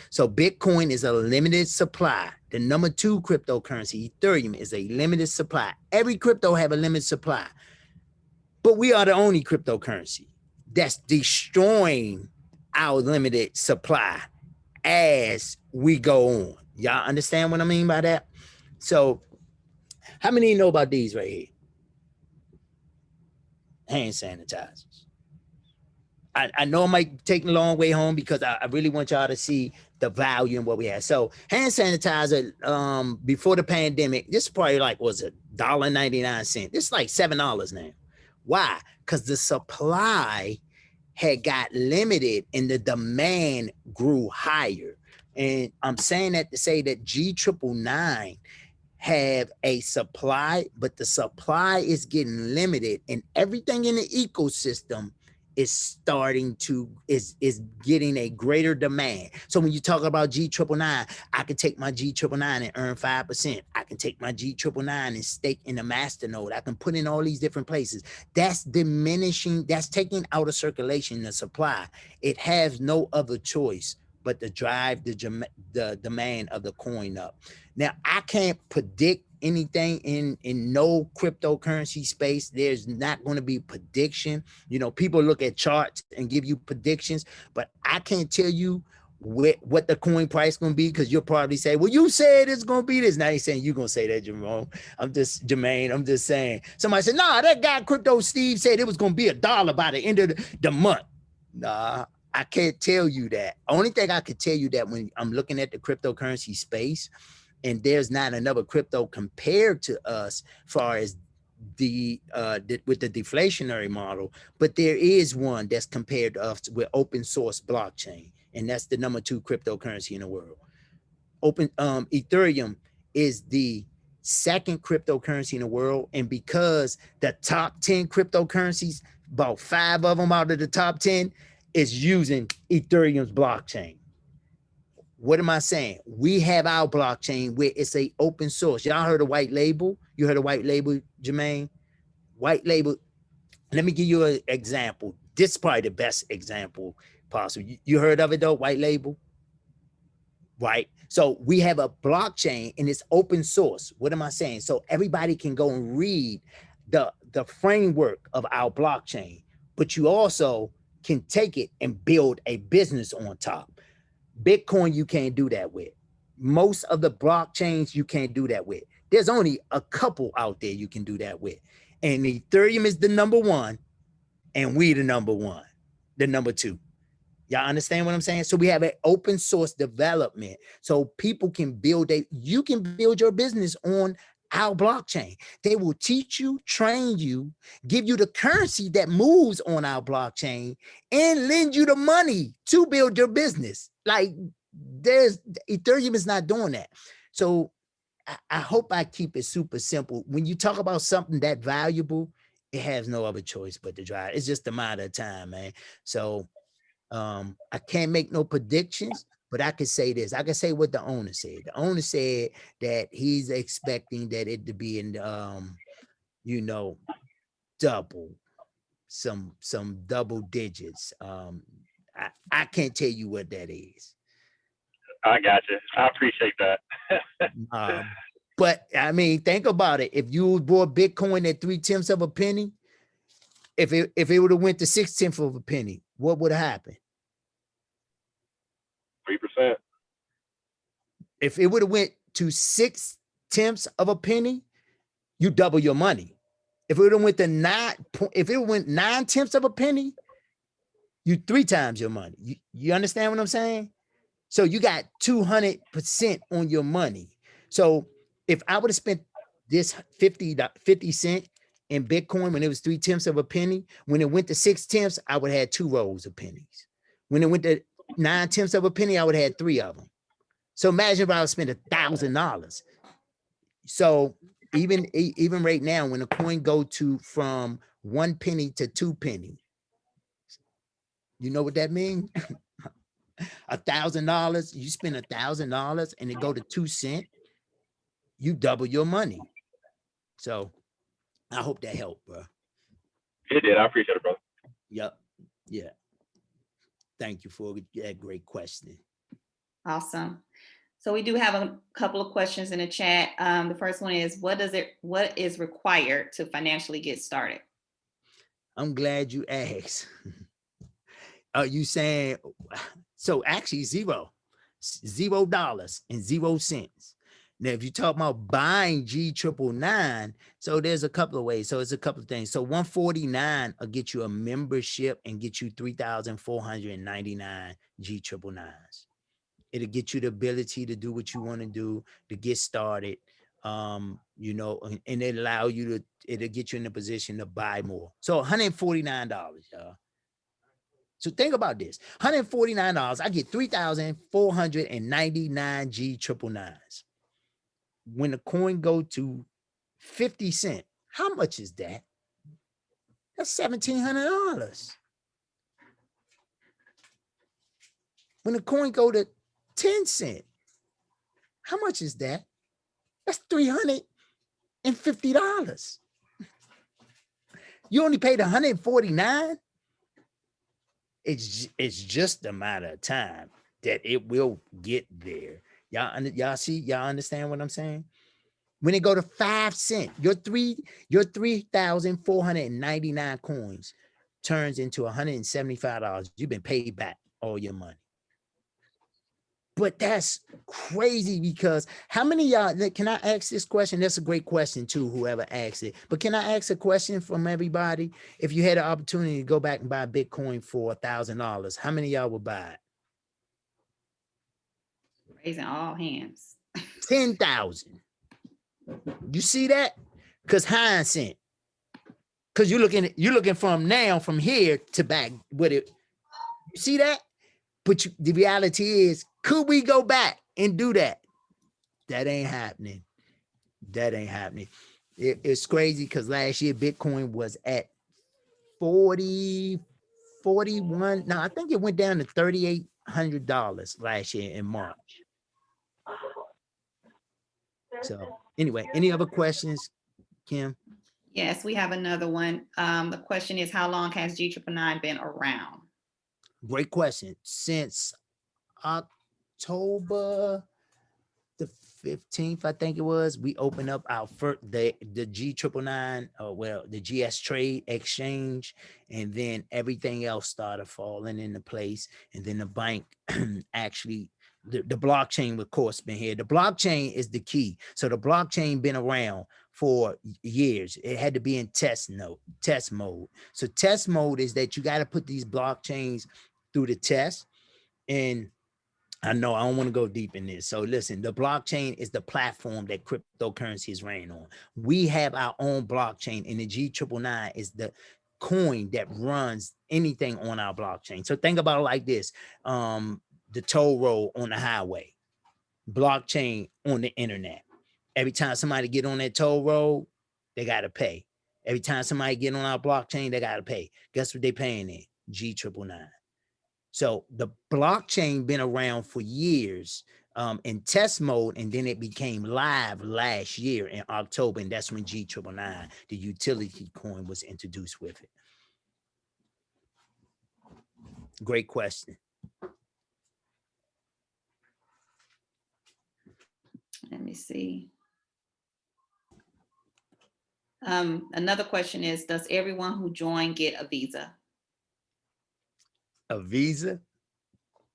So Bitcoin is a limited supply. The number 2 cryptocurrency, Ethereum, is a limited supply. Every crypto have a limited supply. But we are the only cryptocurrency that's destroying our limited supply as we go on. Y'all understand what I mean by that? So how many know about these right here? Hand sanitizers. I know it might take a long way home because I really want y'all to see the value in what we have. So hand sanitizer, before the pandemic, this is probably like, was it $1.99? This is like $7 now. Why? Because the supply had got limited and the demand grew higher. And I'm saying that to say that G999 have a supply, but the supply is getting limited and everything in the ecosystem is getting a greater demand. So when you talk about G999, I can take my G999 and earn 5%. I can take my G999 and stake in a masternode. I can put in all these different places. That's diminishing, that's taking out of circulation the supply. It has no other choice but to drive the demand of the coin up. Now, I can't predict anything in no cryptocurrency space. There's not going to be prediction. You know, people look at charts and give you predictions, but I can't tell you what the coin price is going to be, because you'll probably say, well, you said it's going to be this. Now you're saying you're going to say that, Jermaine. I'm just saying. Somebody said, nah, that guy Crypto Steve said it was going to be $1 by the end of the month. Nah, I can't tell you that. Only thing I could tell you that when I'm looking at the cryptocurrency space, and there's not another crypto compared to us far as with the deflationary model, but there is one that's compared to us with open source blockchain, and that's the number 2 cryptocurrency in the world. Ethereum is the 2nd cryptocurrency in the world, and because the top 10 cryptocurrencies, about 5 of them out of the top 10 is using Ethereum's blockchain. What am I saying? We have our blockchain where it's a open source. Y'all heard of white label? You heard of white label, Jermaine? White label. Let me give you an example. This is probably the best example possible. You heard of it though, white label? Right? So we have a blockchain and it's open source. What am I saying? So everybody can go and read the framework of our blockchain, but you also can take it and build a business on top. Bitcoin, you can't do that with. Most of the blockchains you can't do that with. There's only a couple out there you can do that with. And Ethereum is the number one, and we the number one, the number two. Y'all understand what I'm saying? So we have an open source development so people can build you can build your business on our blockchain. They will teach you, train you, give you the currency that moves on our blockchain, and lend you the money to build your business. Like Ethereum is not doing that. So I hope I keep it super simple. When you talk about something that valuable, it has no other choice but to drive. It's just a matter of time, man. So I can't make no predictions, but I could say this. I can say what the owner said. The owner said that he's expecting that it to be in you know, double, some double digits. I can't tell you what that is. I got you. I appreciate that. But I mean, think about it. If you bought Bitcoin at 3/10 of a penny, if it would have went to 6/10 of a penny, what would have happened? 3%. If it would have went to 6/10 of a penny, you double your money. If it would have went to if it went 9/10 of a penny, you 3 times your money. You understand what I'm saying? So you got 200% on your money. So if I would have spent this 50 cent in Bitcoin when it was 3/10 of a penny, when it went to 6/10, I would have had 2 rows of pennies. When it went to 9/10 of a penny, I would have had 3 of them. So imagine if I would spend $1,000. So even right now, when a coin go from 1 penny to 2 penny, you know what that means? $1,000, you spend $1,000 and it go to 2 cents, you double your money. So I hope that helped, bro. It did. I appreciate it, brother. Yep. Yeah. Thank you for that great question. Awesome. So we do have a couple of questions in the chat. The first one is, what is required to financially get started? I'm glad you asked. Are you saying, so actually $0 and 0 cents. Now, if you talk about buying G999, so there's a couple of ways. So it's a couple of things. So 149 will get you a membership and get you 3,499 G999s. It'll get you the ability to do what you want to do, to get started, you know, and it'll get you in a position to buy more. So $149, y'all. So think about this, $149, I get 3,499 G999s. When the coin go to 50 cents, how much is that? That's $1,700. When the coin go to 10 cents, how much is that? That's $350. You only paid 149. It's just a matter of time that it will get there. Y'all see, y'all understand what I'm saying? When it go to 5 cents, your 3,499 coins turns into $175. You've been paid back all your money. But that's crazy, because how many y'all, can I ask this question? That's a great question too, whoever asked it. But can I ask a question from everybody? If you had an opportunity to go back and buy Bitcoin for $1,000, how many y'all would buy it? Raising all hands. 10,000. You see that? Because hindsight. Because you're looking from here to back with it. You see that? But the reality is, could we go back and do that? That ain't happening. That ain't happening. It's crazy because last year Bitcoin was at 40, 41. No, I think it went down to $3,800 last year in March. So anyway, any other questions, Kim? Yes, we have another one. The question is, how long has G999 been around? Great question. Since October the 15th, I think it was, we opened up our first, the G999, the GS Trade Exchange, and then everything else started falling into place. And then the bank actually the blockchain, of course, been here. The blockchain is the key. So the blockchain been around for years. It had to be in test mode. So test mode is that you got to put these blockchains through the test. And I know I don't want to go deep in this. So listen, the blockchain is the platform that cryptocurrency is ran on. We have our own blockchain, and the G999 is the coin that runs anything on our blockchain. So think about it like this. The toll road on the highway, blockchain on the internet. Every time somebody get on that toll road, they got to pay. Every time somebody get on our blockchain, they got to pay. Guess what they paying in? G999. So the blockchain been around for years in test mode, and then it became live last year in October, and that's when G999, the utility coin, was introduced with it. Great question. Let me see. Another question is, does everyone who joined get a visa? A visa?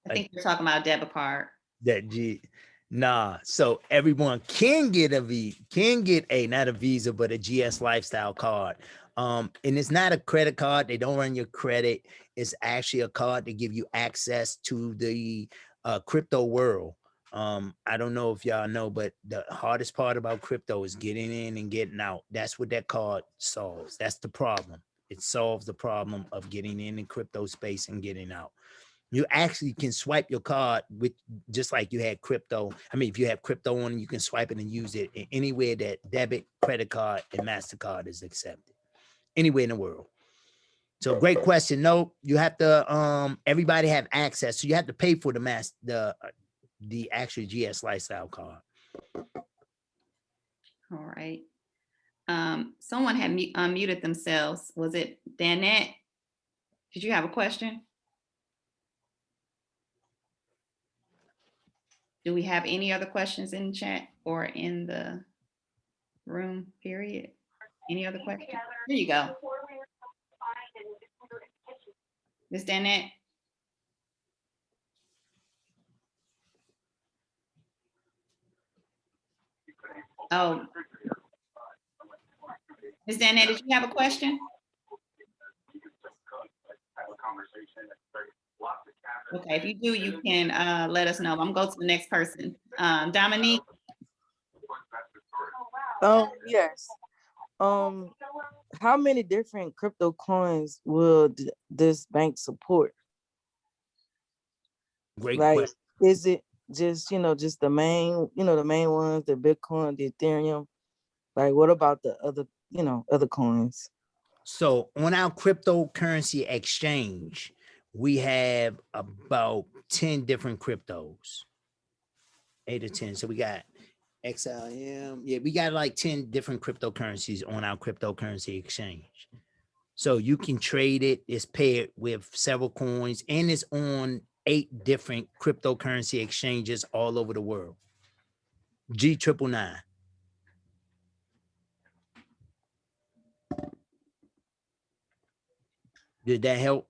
I think you're talking about a debit card. Nah. So everyone can get not a visa, but a GS lifestyle card. And it's not a credit card. They don't run your credit. It's actually a card to give you access to the crypto world. I don't know if y'all know, but the hardest part about crypto is getting in and getting out. That's what that card solves. That's the problem. It solves the problem of getting in crypto space and getting out. You actually can swipe your card with, just like you had crypto. I mean, if you have crypto on, you can swipe it and use it anywhere that debit, credit card, and MasterCard is accepted, anywhere in the world. So great question. No, you have to, everybody have access. So you have to pay for the actual GS lifestyle card. All right. Someone had unmuted themselves. Was it Danette? Did you have a question? Do we have any other questions in the chat or in the room, period? Any other questions? Here you go. Ms. Danette? Oh. Ms. Danette, did you have a question? Okay, if you do, you can let us know. I'm going to go to the next person. Dominique? Yes. How many different crypto coins will this bank support? Great Like, question. is it just, just the main, the main ones, the Bitcoin, the Ethereum? Like, what about the other, other coins? So on our cryptocurrency exchange, we have about 10 different cryptos, 8 or 10. So we got XLM. Yeah, we got like 10 different cryptocurrencies on our cryptocurrency exchange. So you can trade it. It's paired with several coins, and it's on 8 different cryptocurrency exchanges all over the world. G999. Did that help,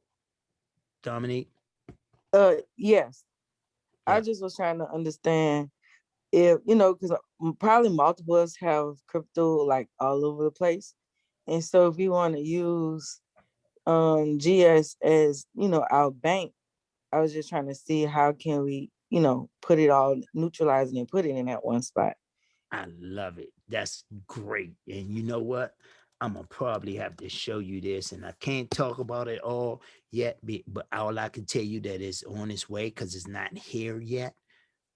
Dominique? Yes. Yeah. I just was trying to understand if, because probably multiple of us have crypto like all over the place. And so if we want to use GS as, our bank, I was just trying to see how can we, put it all, neutralize it and put it in that one spot. I love it. That's great. And you know what? I'm gonna probably have to show you this, and I can't talk about it all yet, but all I can tell you that it's on its way because it's not here yet.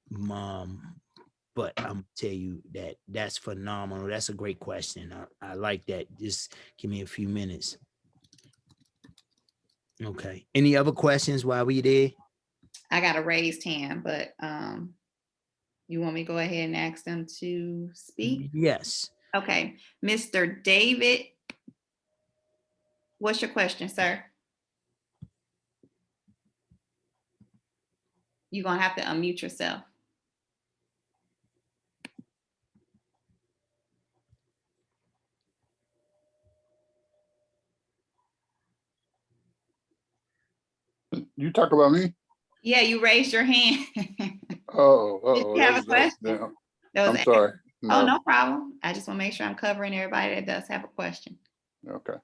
But I'm gonna tell you that that's phenomenal. That's a great question. I like that. Just give me a few minutes. Okay. Any other questions while we there? I got a raised hand, but you want me to go ahead and ask them to speak? Yes. Okay. Mr. David, what's your question, sir? You're going to have to unmute yourself. You talk about me? Yeah, you raised your hand. Did you have a question? That was I'm sorry. Oh, no problem. I just want to make sure I'm covering everybody that does have a question. Okay.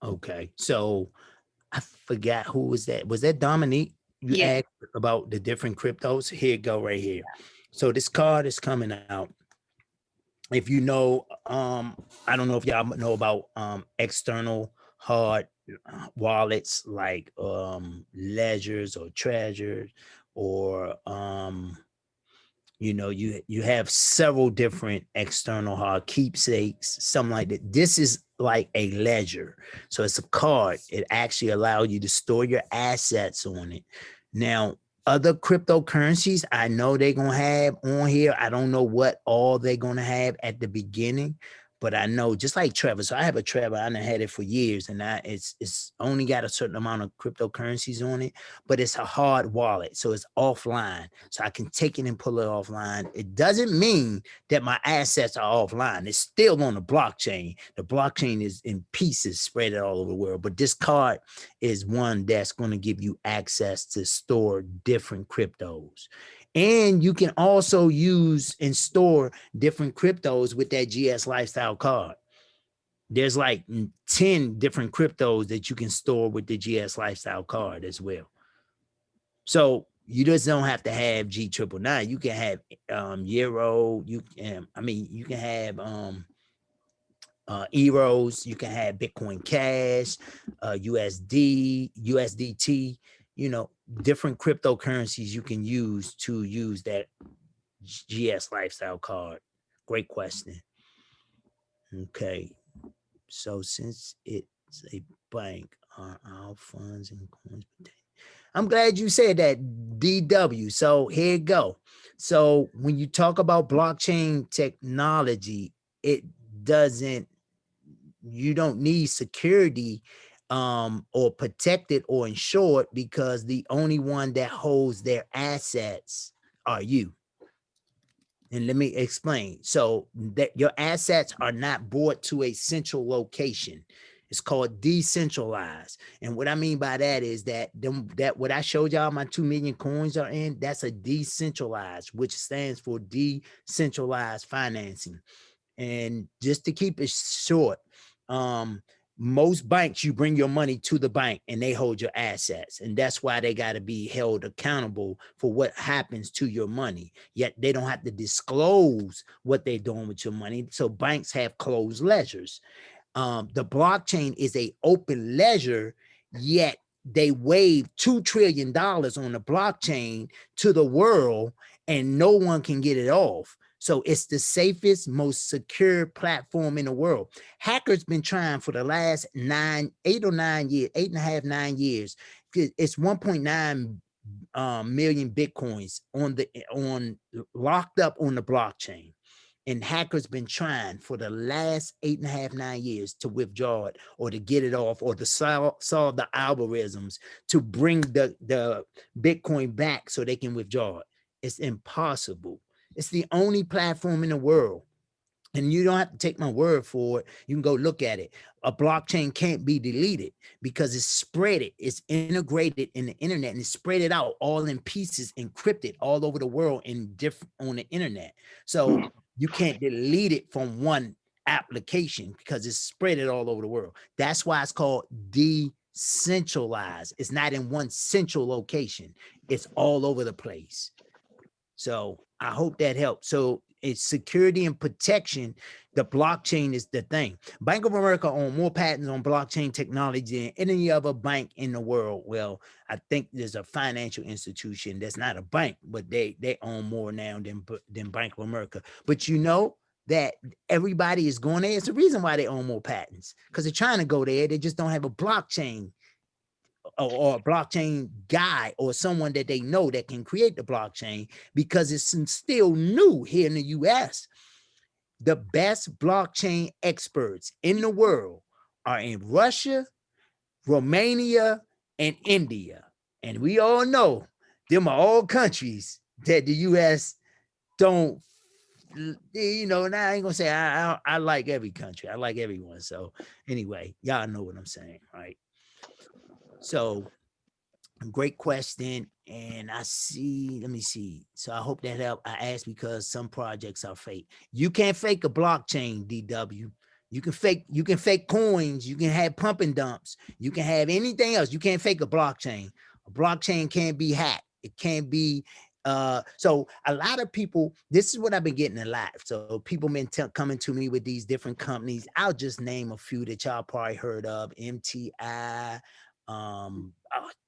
Okay, so I forgot who was that. Was that Dominique? You Yeah. asked about the different cryptos. Here you go, right here. So this card is coming out. If you know, I don't know if y'all know about external hard wallets like ledgers or treasures, or you know, you have several different external hard keepsakes, something like that. This is like a ledger. So it's a card. It actually allows you to store your assets on it. Now, other cryptocurrencies, I know they're going to have on here. I don't know what all they're going to have at the beginning, but I know just like Trevor. So I have a Trevor. I done had it for years, and it's only got a certain amount of cryptocurrencies on it, but it's a hard wallet. So it's offline. So I can take it and pull it offline. It doesn't mean that my assets are offline. It's still on the blockchain. The blockchain is in pieces spread all over the world. But this card is one that's going to give you access to store different cryptos. And you can also use and store different cryptos with that GS Lifestyle card. There's like 10 different cryptos that you can store with the GS Lifestyle card as well. So you just don't have to have G999. You can have Euro. You can have Euros. You can have Bitcoin Cash, USD, USDT. You know, different cryptocurrencies you can use to use that GS Lifestyle card. Great question. Okay, so since it's a bank, are our funds and coins? I'm glad you said that, DW. So here you go. So when you talk about blockchain technology, it doesn't, you don't need security or protected or insured, because the only one that holds their assets are you. And let me explain. So that your assets are not brought to a central location. It's called decentralized. And what I mean by that is that what I showed y'all my 2 million coins are in, that's a decentralized, which stands for decentralized financing. And just to keep it short, most banks, you bring your money to the bank and they hold your assets. And that's why they got to be held accountable for what happens to your money. Yet they don't have to disclose what they're doing with your money. So banks have closed ledgers. The blockchain is a open ledger, yet they wave $2 trillion on the blockchain to the world and no one can get it off. So it's the safest, most secure platform in the world. Hackers been trying for the last 8 or 9 years, 8.5, 9 years. It's 1.9 million Bitcoins on locked up on the blockchain. And hackers been trying for the last 8.5, 9 years to withdraw it or to get it off or to solve the algorithms to bring the Bitcoin back so they can withdraw it. It's impossible. It's the only platform in the world. And you don't have to take my word for it. You can go look at it. A blockchain can't be deleted because it's spread it. It's integrated in the internet and it's spread it out all in pieces, encrypted all over the world in different on the internet. So you can't delete it from one application because it's spread it all over the world. That's why it's called decentralized. It's not in one central location. It's all over the place. So I hope that helps. So it's security and protection. The blockchain is the thing. Bank of America owns more patents on blockchain technology than any other bank in the world. Well, I think there's a financial institution that's not a bank, but they own more now than Bank of America. But you know that everybody is going there. It's the reason why they own more patents, because they're trying to go there. They just don't have a blockchain or a blockchain guy or someone that they know that can create the blockchain, because it's still new here in the US. The best blockchain experts in the world are in Russia, Romania, and India. And we all know them are all countries that the US don't, you know, and I ain't gonna say I like every country. I like everyone. So anyway, y'all know what I'm saying, right? So great question. And I see, let me see. So I hope that helped. I asked because some projects are fake. You can't fake a blockchain, DW. You can fake coins, you can have pump and dumps, you can have anything else. You can't fake a blockchain. A blockchain can't be hacked. It can't be so a lot of people, this is what I've been getting a lot. So people been coming to me with these different companies. I'll just name a few that y'all probably heard of: MTI, a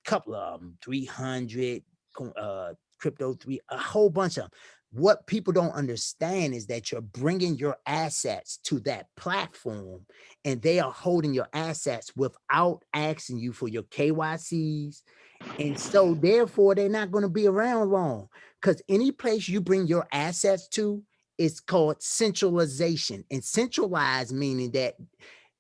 couple of them, 300, crypto 3, a whole bunch of them. What people don't understand is that you're bringing your assets to that platform and they are holding your assets without asking you for your KYCs. And so therefore they're not going to be around long, because any place you bring your assets to is called centralization, and centralized meaning that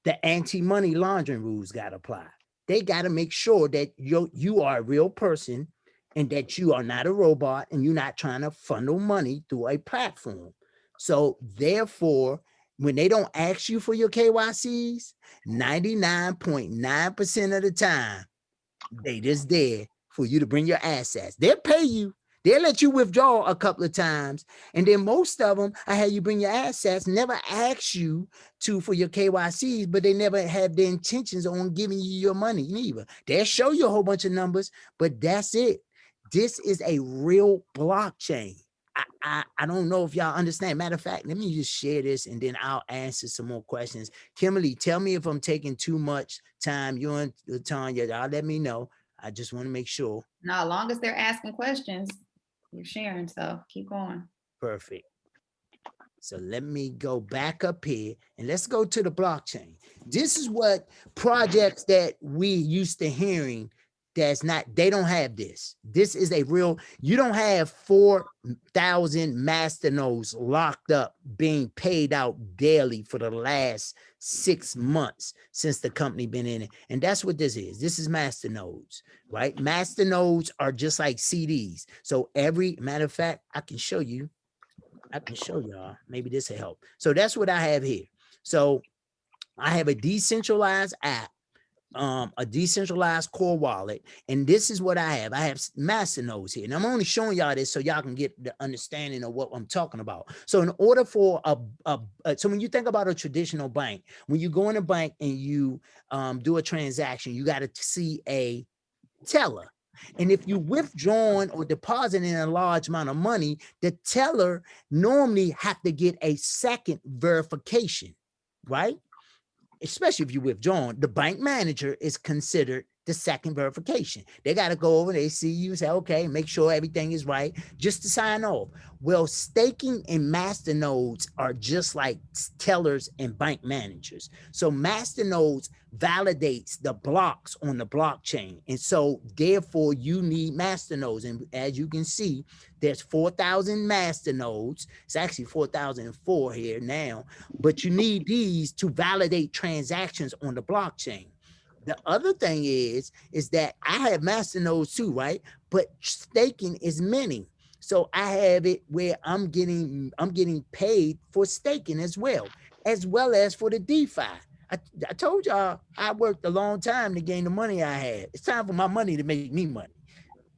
the anti-money laundering rules got to apply. They got to make sure that you are a real person and that you are not a robot and you're not trying to funnel money through a platform. So therefore, when they don't ask you for your KYCs, 99.9% of the time, they just there for you to bring your assets. They'll pay you. They'll let you withdraw a couple of times. And then most of them, I had you bring your assets, never ask you for your KYCs, but they never have the intentions on giving you your money neither. They'll show you a whole bunch of numbers, but that's it. This is a real blockchain. I don't know if y'all understand. Matter of fact, let me just share this and then I'll answer some more questions. Kimberly, tell me if I'm taking too much time. You and Tanya, y'all let me know. I just want to make sure. No, as long as they're asking questions, you're sharing. So keep going. Perfect. So let me go back up here and let's go to the blockchain. This is what projects that we used to hearing that's not, they don't have this. This is a real, you don't have 4,000 masternodes locked up being paid out daily for the last 6 months since the company been in it. And that's what this is. This is masternodes, right? Masternodes are just like CDs. So every matter of fact, I can show you. I can show y'all. Maybe this will help. So that's what I have here. So I have a decentralized app, a decentralized core wallet, and this is what I have. I have masternodes here, and I'm only showing y'all this so y'all can get the understanding of what I'm talking about. So in order for so when you think about a traditional bank, when you go in a bank and you do a transaction, you got to see a teller. And if you withdrawn or depositing a large amount of money, the teller normally have to get a second verification, right? Especially if you withdrawn, the bank manager is considered the second verification. They got to go over, they see you, say, okay, make sure everything is right, just to sign off. Well, staking and masternodes are just like tellers and bank managers. So masternodes validates the blocks on the blockchain. And so therefore you need masternodes. And as you can see, there's 4,000 masternodes. It's actually 4,004 here now, but you need these to validate transactions on the blockchain. The other thing is that I have masternodes too, right? But staking is many. So I have it where I'm getting paid for staking as well as for the DeFi. I told y'all I worked a long time to gain the money I had. It's time for my money to make me money.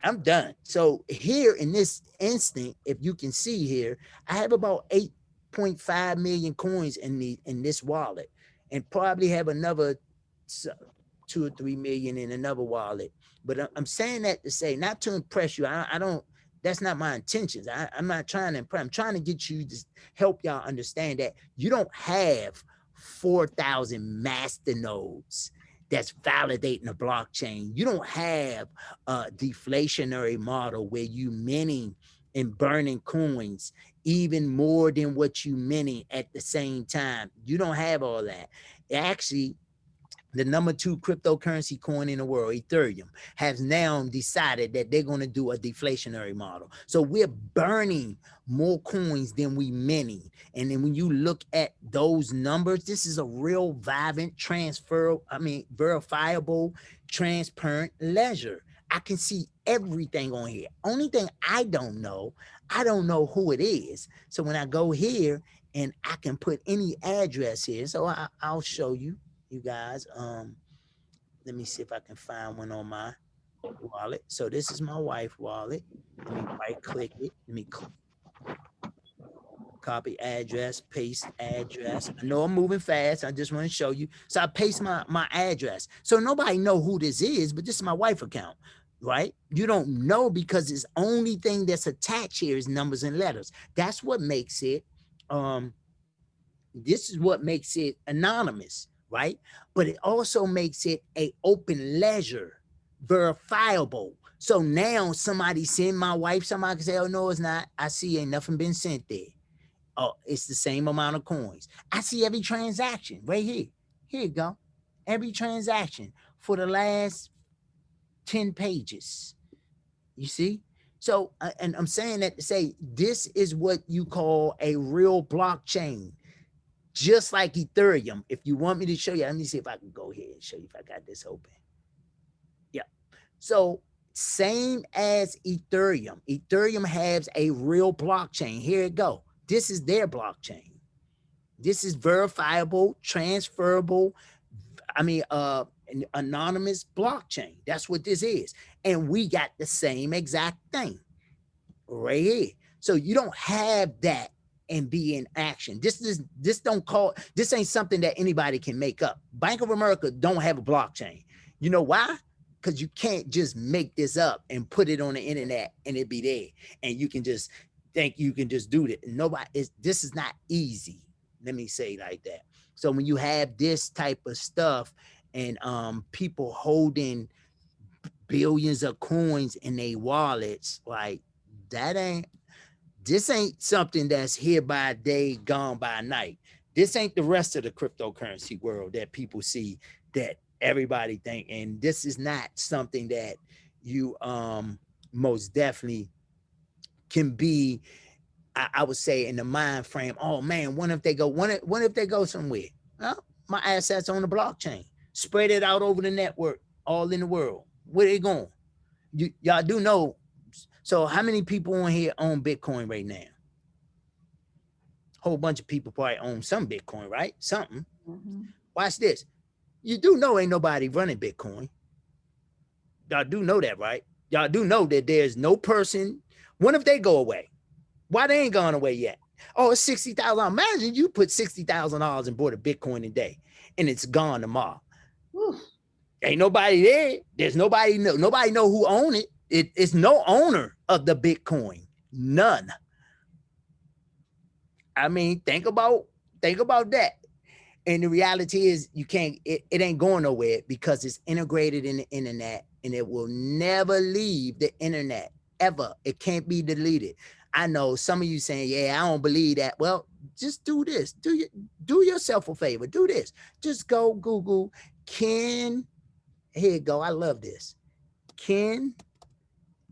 I'm done. So here in this instant, if you can see here, I have about 8.5 million coins in this wallet, and probably have another 2 or 3 million in another wallet. But I'm saying that to say, not to impress you. I don't, that's not my intentions. I'm not trying to impress. I'm trying to get you to help y'all understand that you don't have 4,000 master nodes that's validating the blockchain. You don't have a deflationary model where you minting and burning coins even more than what you minting at the same time. You don't have all that. Actually, the number 2 cryptocurrency coin in the world, Ethereum, has now decided that they're going to do a deflationary model. So we're burning more coins than we minting. And then when you look at those numbers, this is a real vibrant, verifiable, transparent ledger. I can see everything on here. Only thing I don't know who it is. So when I go here and I can put any address here, so I'll show you guys. Let me see if I can find one on my wallet. So this is my wife wallet. Let me right click it. Let me copy address, paste address. I know I'm moving fast. I just want to show you. So I paste my address. So nobody know who this is, but this is my wife account, right? You don't know because it's only thing that's attached here is numbers and letters. That's what makes it, this is what makes it anonymous, right? But it also makes it a open ledger, verifiable. So now somebody send my wife, somebody can say, oh no, it's not. I see ain't nothing been sent there. Oh, it's the same amount of coins. I see every transaction right here. Here you go. Every transaction for the last 10 pages. You see? So, and I'm saying that to say this is what you call a real blockchain, just like Ethereum. If you want me to show you, let me see if I can go here and show you if I got this open. Yeah. So, same as Ethereum. Ethereum has a real blockchain. Here it go. This is their blockchain. This is verifiable, transferable, an anonymous blockchain. That's what this is. And we got the same exact thing right here. So you don't have that and be in action. This ain't something that anybody can make up. Bank of America don't have a blockchain. You know why? Because you can't just make this up and put it on the internet and it be there. And you can just think you can just do that. This is not easy. Let me say like that. So when you have this type of stuff and people holding billions of coins in their wallets, like this ain't something that's here by day, gone by night. This ain't the rest of the cryptocurrency world that people see that everybody think. And this is not something that you most definitely can be, I would say, in the mind frame. Oh man, what if they go somewhere? Well, my assets on the blockchain, spread it out over the network, all in the world. Where they going? Y'all do know. So how many people on here own Bitcoin right now? Whole bunch of people probably own some Bitcoin, right? Something. Mhm. Watch this. You do know ain't nobody running Bitcoin. Y'all do know that, right? Y'all do know that there's no person. What if they go away? Why they ain't gone away yet? Oh, it's $60,000. Imagine you put $60,000 and bought a Bitcoin a day and it's gone tomorrow. Whew. Ain't nobody there. There's nobody know who own it. It's no owner of the Bitcoin. None. I mean, think about that. And the reality is it ain't going nowhere because it's integrated in the internet and it will never leave the internet ever. It can't be deleted. I know some of you saying, yeah, I don't believe that. Well, just do this. Do yourself a favor. Do this. Just go Google, here you go. I love this. Can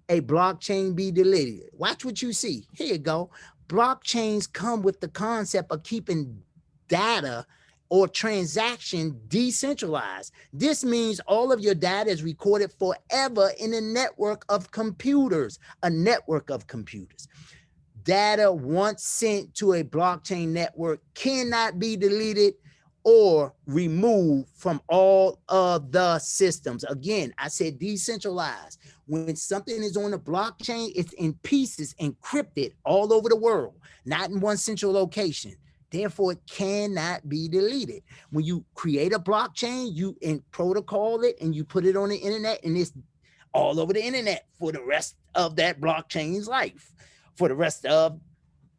a blockchain be deleted? Watch what you see. Here you go. Blockchains come with the concept of keeping data or transaction decentralized. This means all of your data is recorded forever in a network of computers, Data once sent to a blockchain network cannot be deleted or removed from all of the systems. Again, I said decentralized. When something is on a blockchain, it's in pieces, encrypted all over the world, not in one central location. Therefore, it cannot be deleted. When you create a blockchain, you protocol it and you put it on the internet, and it's all over the internet for the rest of that blockchain's life, for the rest of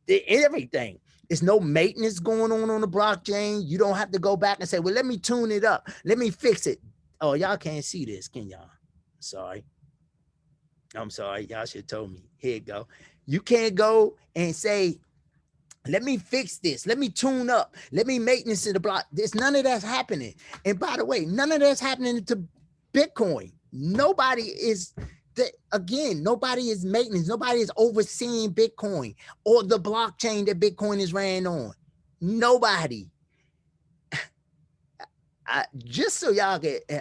everything. There's no maintenance going on the blockchain. You don't have to go back and say, well, let me tune it up. Let me fix it. Oh, y'all can't see this, can y'all? Sorry. I'm sorry. Y'all should have told me. Here you go. You can't go and say, let me fix this. Let me tune up. Let me maintenance to the block. There's none of that's happening. And by the way, none of that's happening to Bitcoin. Nobody is maintenance. Nobody is overseeing Bitcoin or the blockchain that Bitcoin is ran on. Nobody. Just so y'all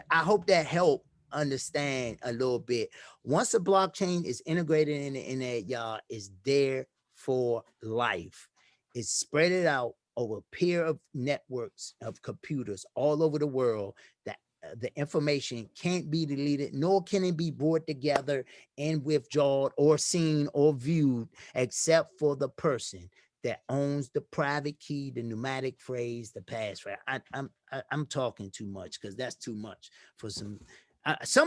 I hope that helped understand a little bit. Once a blockchain is integrated in the internet, y'all, is there for life. It's spread it out over a pair of networks of computers all over the world that the information can't be deleted, nor can it be brought together and withdrawn or seen or viewed, except for the person that owns the private key, the pneumatic phrase, the passphrase. I'm talking too much because that's too much for some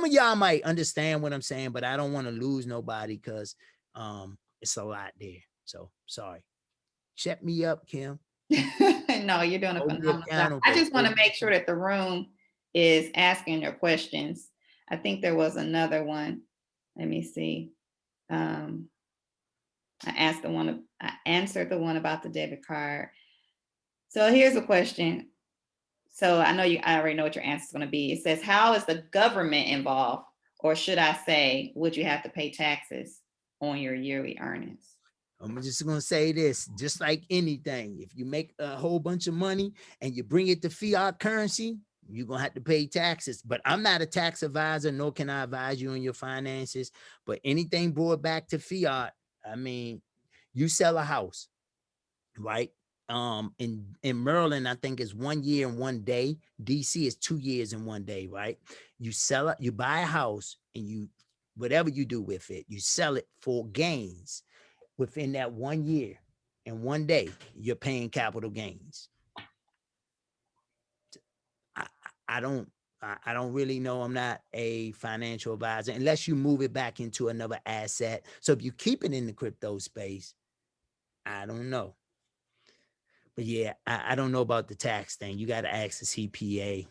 of y'all might understand what I'm saying, but I don't want to lose nobody because it's a lot there. So sorry. Check me up, Kim. No, you're doing a Hold me phenomenal job. accountable. I just want to Hold me make sure that the room is asking your questions. I think there was another one. Let me see. I answered the one about the debit card. So here's a question. So I already know what your answer is going to be. It says, how is the government involved? Or should I say, would you have to pay taxes on your yearly earnings? I'm just going to say this, just like anything, if you make a whole bunch of money and you bring it to fiat currency, you're going to have to pay taxes. But I'm not a tax advisor, nor can I advise you on your finances. But anything brought back to fiat, I mean, you sell a house, right? In Maryland, I think it's 1 year and 1 day. DC is 2 years and 1 day, right? You sell it, you buy a house, and whatever you do with it, you sell it for gains. Within that 1 year and 1 day, you're paying capital gains. I don't really know. I'm not a financial advisor unless you move it back into another asset. So if you keep it in the crypto space, I don't know. But yeah, I don't know about the tax thing. You got to ask the CPA.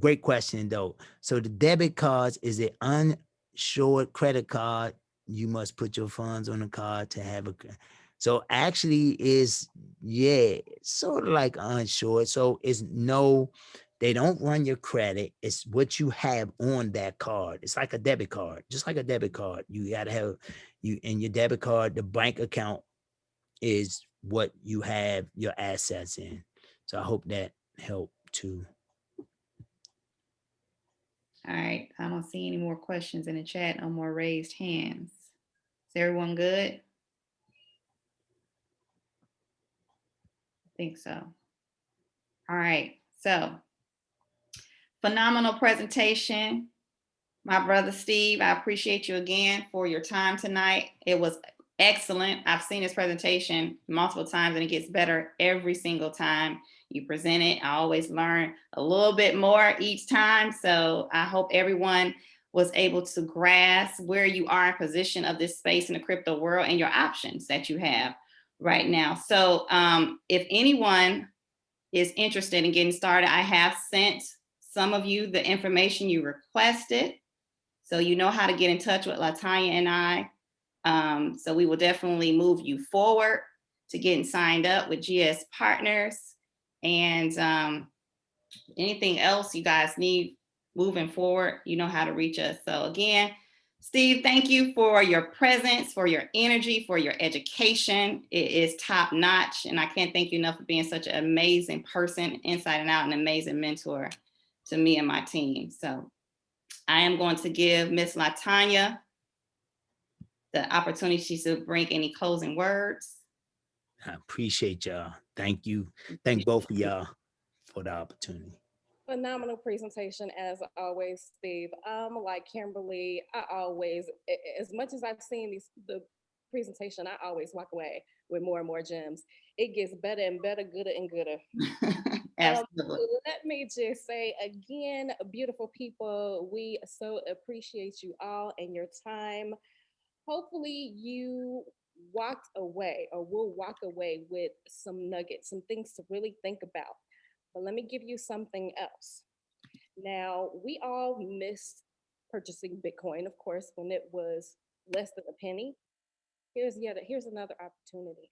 Great question though. So the debit cards, is it uninsured credit card? You must put your funds on the card to have a. So actually is, yeah, sort of like uninsured. So it's no, they don't run your credit. It's what you have on that card. It's like a debit card, just like a debit card. You got to have you in your debit card, the bank account is what you have your assets in. So I hope that helped too. All right. I don't see any more questions in the chat. No more raised hands. Is everyone good? I think so. All right. So phenomenal presentation. My brother Steve, I appreciate you again for your time tonight. It was excellent. I've seen this presentation multiple times and it gets better every single time you present it. I always learn a little bit more each time. So I hope everyone was able to grasp where you are in position of this space in the crypto world and your options that you have right now. So if anyone is interested in getting started, I have sent some of you the information you requested. So you know how to get in touch with Latanya and I. So we will definitely move you forward to getting signed up with GSPartners. And anything else you guys need moving forward, you know how to reach us. So again, Steve, thank you for your presence, for your energy, for your education. It is top notch. And I can't thank you enough for being such an amazing person, inside and out, an amazing mentor to me and my team. So I am going to give Miss Latanya the opportunity to bring any closing words. I appreciate y'all. Thank you. Thank both of y'all for the opportunity. Phenomenal presentation as always, Steve. Like Kimberly, I always, as much as I've seen the presentation, I always walk away with more and more gems. It gets better and better, gooder and gooder. Absolutely. Let me just say again, beautiful people, we so appreciate you all and your time. Hopefully you walked away or will walk away with some nuggets, some things to really think about. But let me give you something else. Now, we all missed purchasing Bitcoin, of course, when it was less than a penny. Here's another opportunity.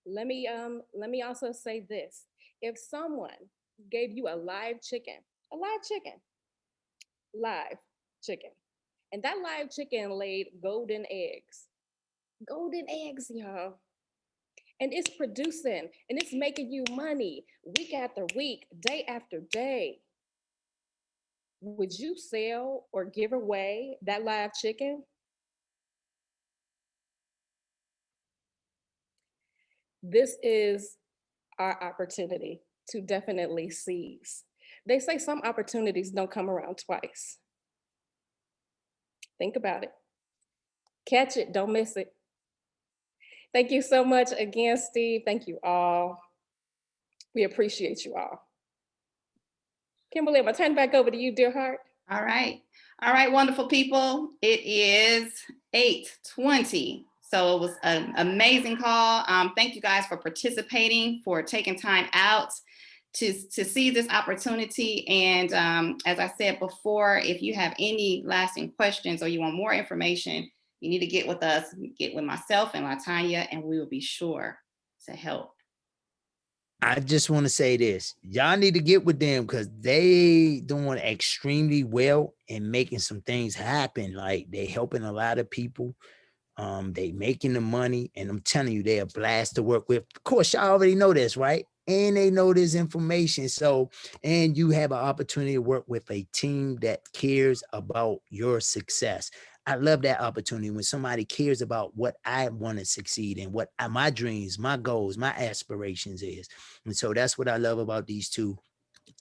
Let me also say this. If someone gave you a live chicken, live chicken, and that live chicken laid golden eggs, y'all. And it's producing and it's making you money week after week, day after day. Would you sell or give away that live chicken? This is our opportunity to definitely seize. They say some opportunities don't come around twice. Think about it. Catch it, don't miss it. Thank you so much again, Steve. Thank you all. We appreciate you all. Kimberly, I'm gonna turn it back over to you, dear heart. All right. All right, wonderful people. It is 8:20. So it was an amazing call. Thank you guys for participating, for taking time out to see this opportunity. And as I said before, if you have any lasting questions or you want more information, you need to get with us, get with myself and LaTanya, and we will be sure to help. I just want to say this. Y'all need to get with them because they doing extremely well and making some things happen. Like they helping a lot of people. They making the money, and I'm telling you, they're a blast to work with. Of course, y'all already know this, right? And they know this information. So, and you have an opportunity to work with a team that cares about your success. I love that opportunity when somebody cares about what I want to succeed in, what my dreams, my goals, my aspirations is. And so that's what I love about these two.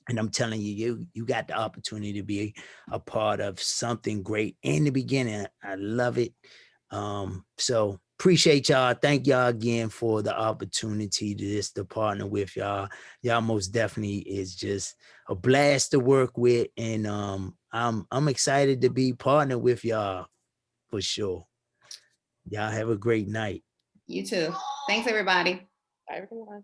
And I'm telling you, you got the opportunity to be a part of something great in the beginning. I love it. So appreciate y'all. Thank y'all again for the opportunity to partner with y'all. Y'all most definitely is just a blast to work with. And I'm excited to be partnered with y'all for sure. Y'all have a great night. You too. Thanks, everybody. Bye, everyone.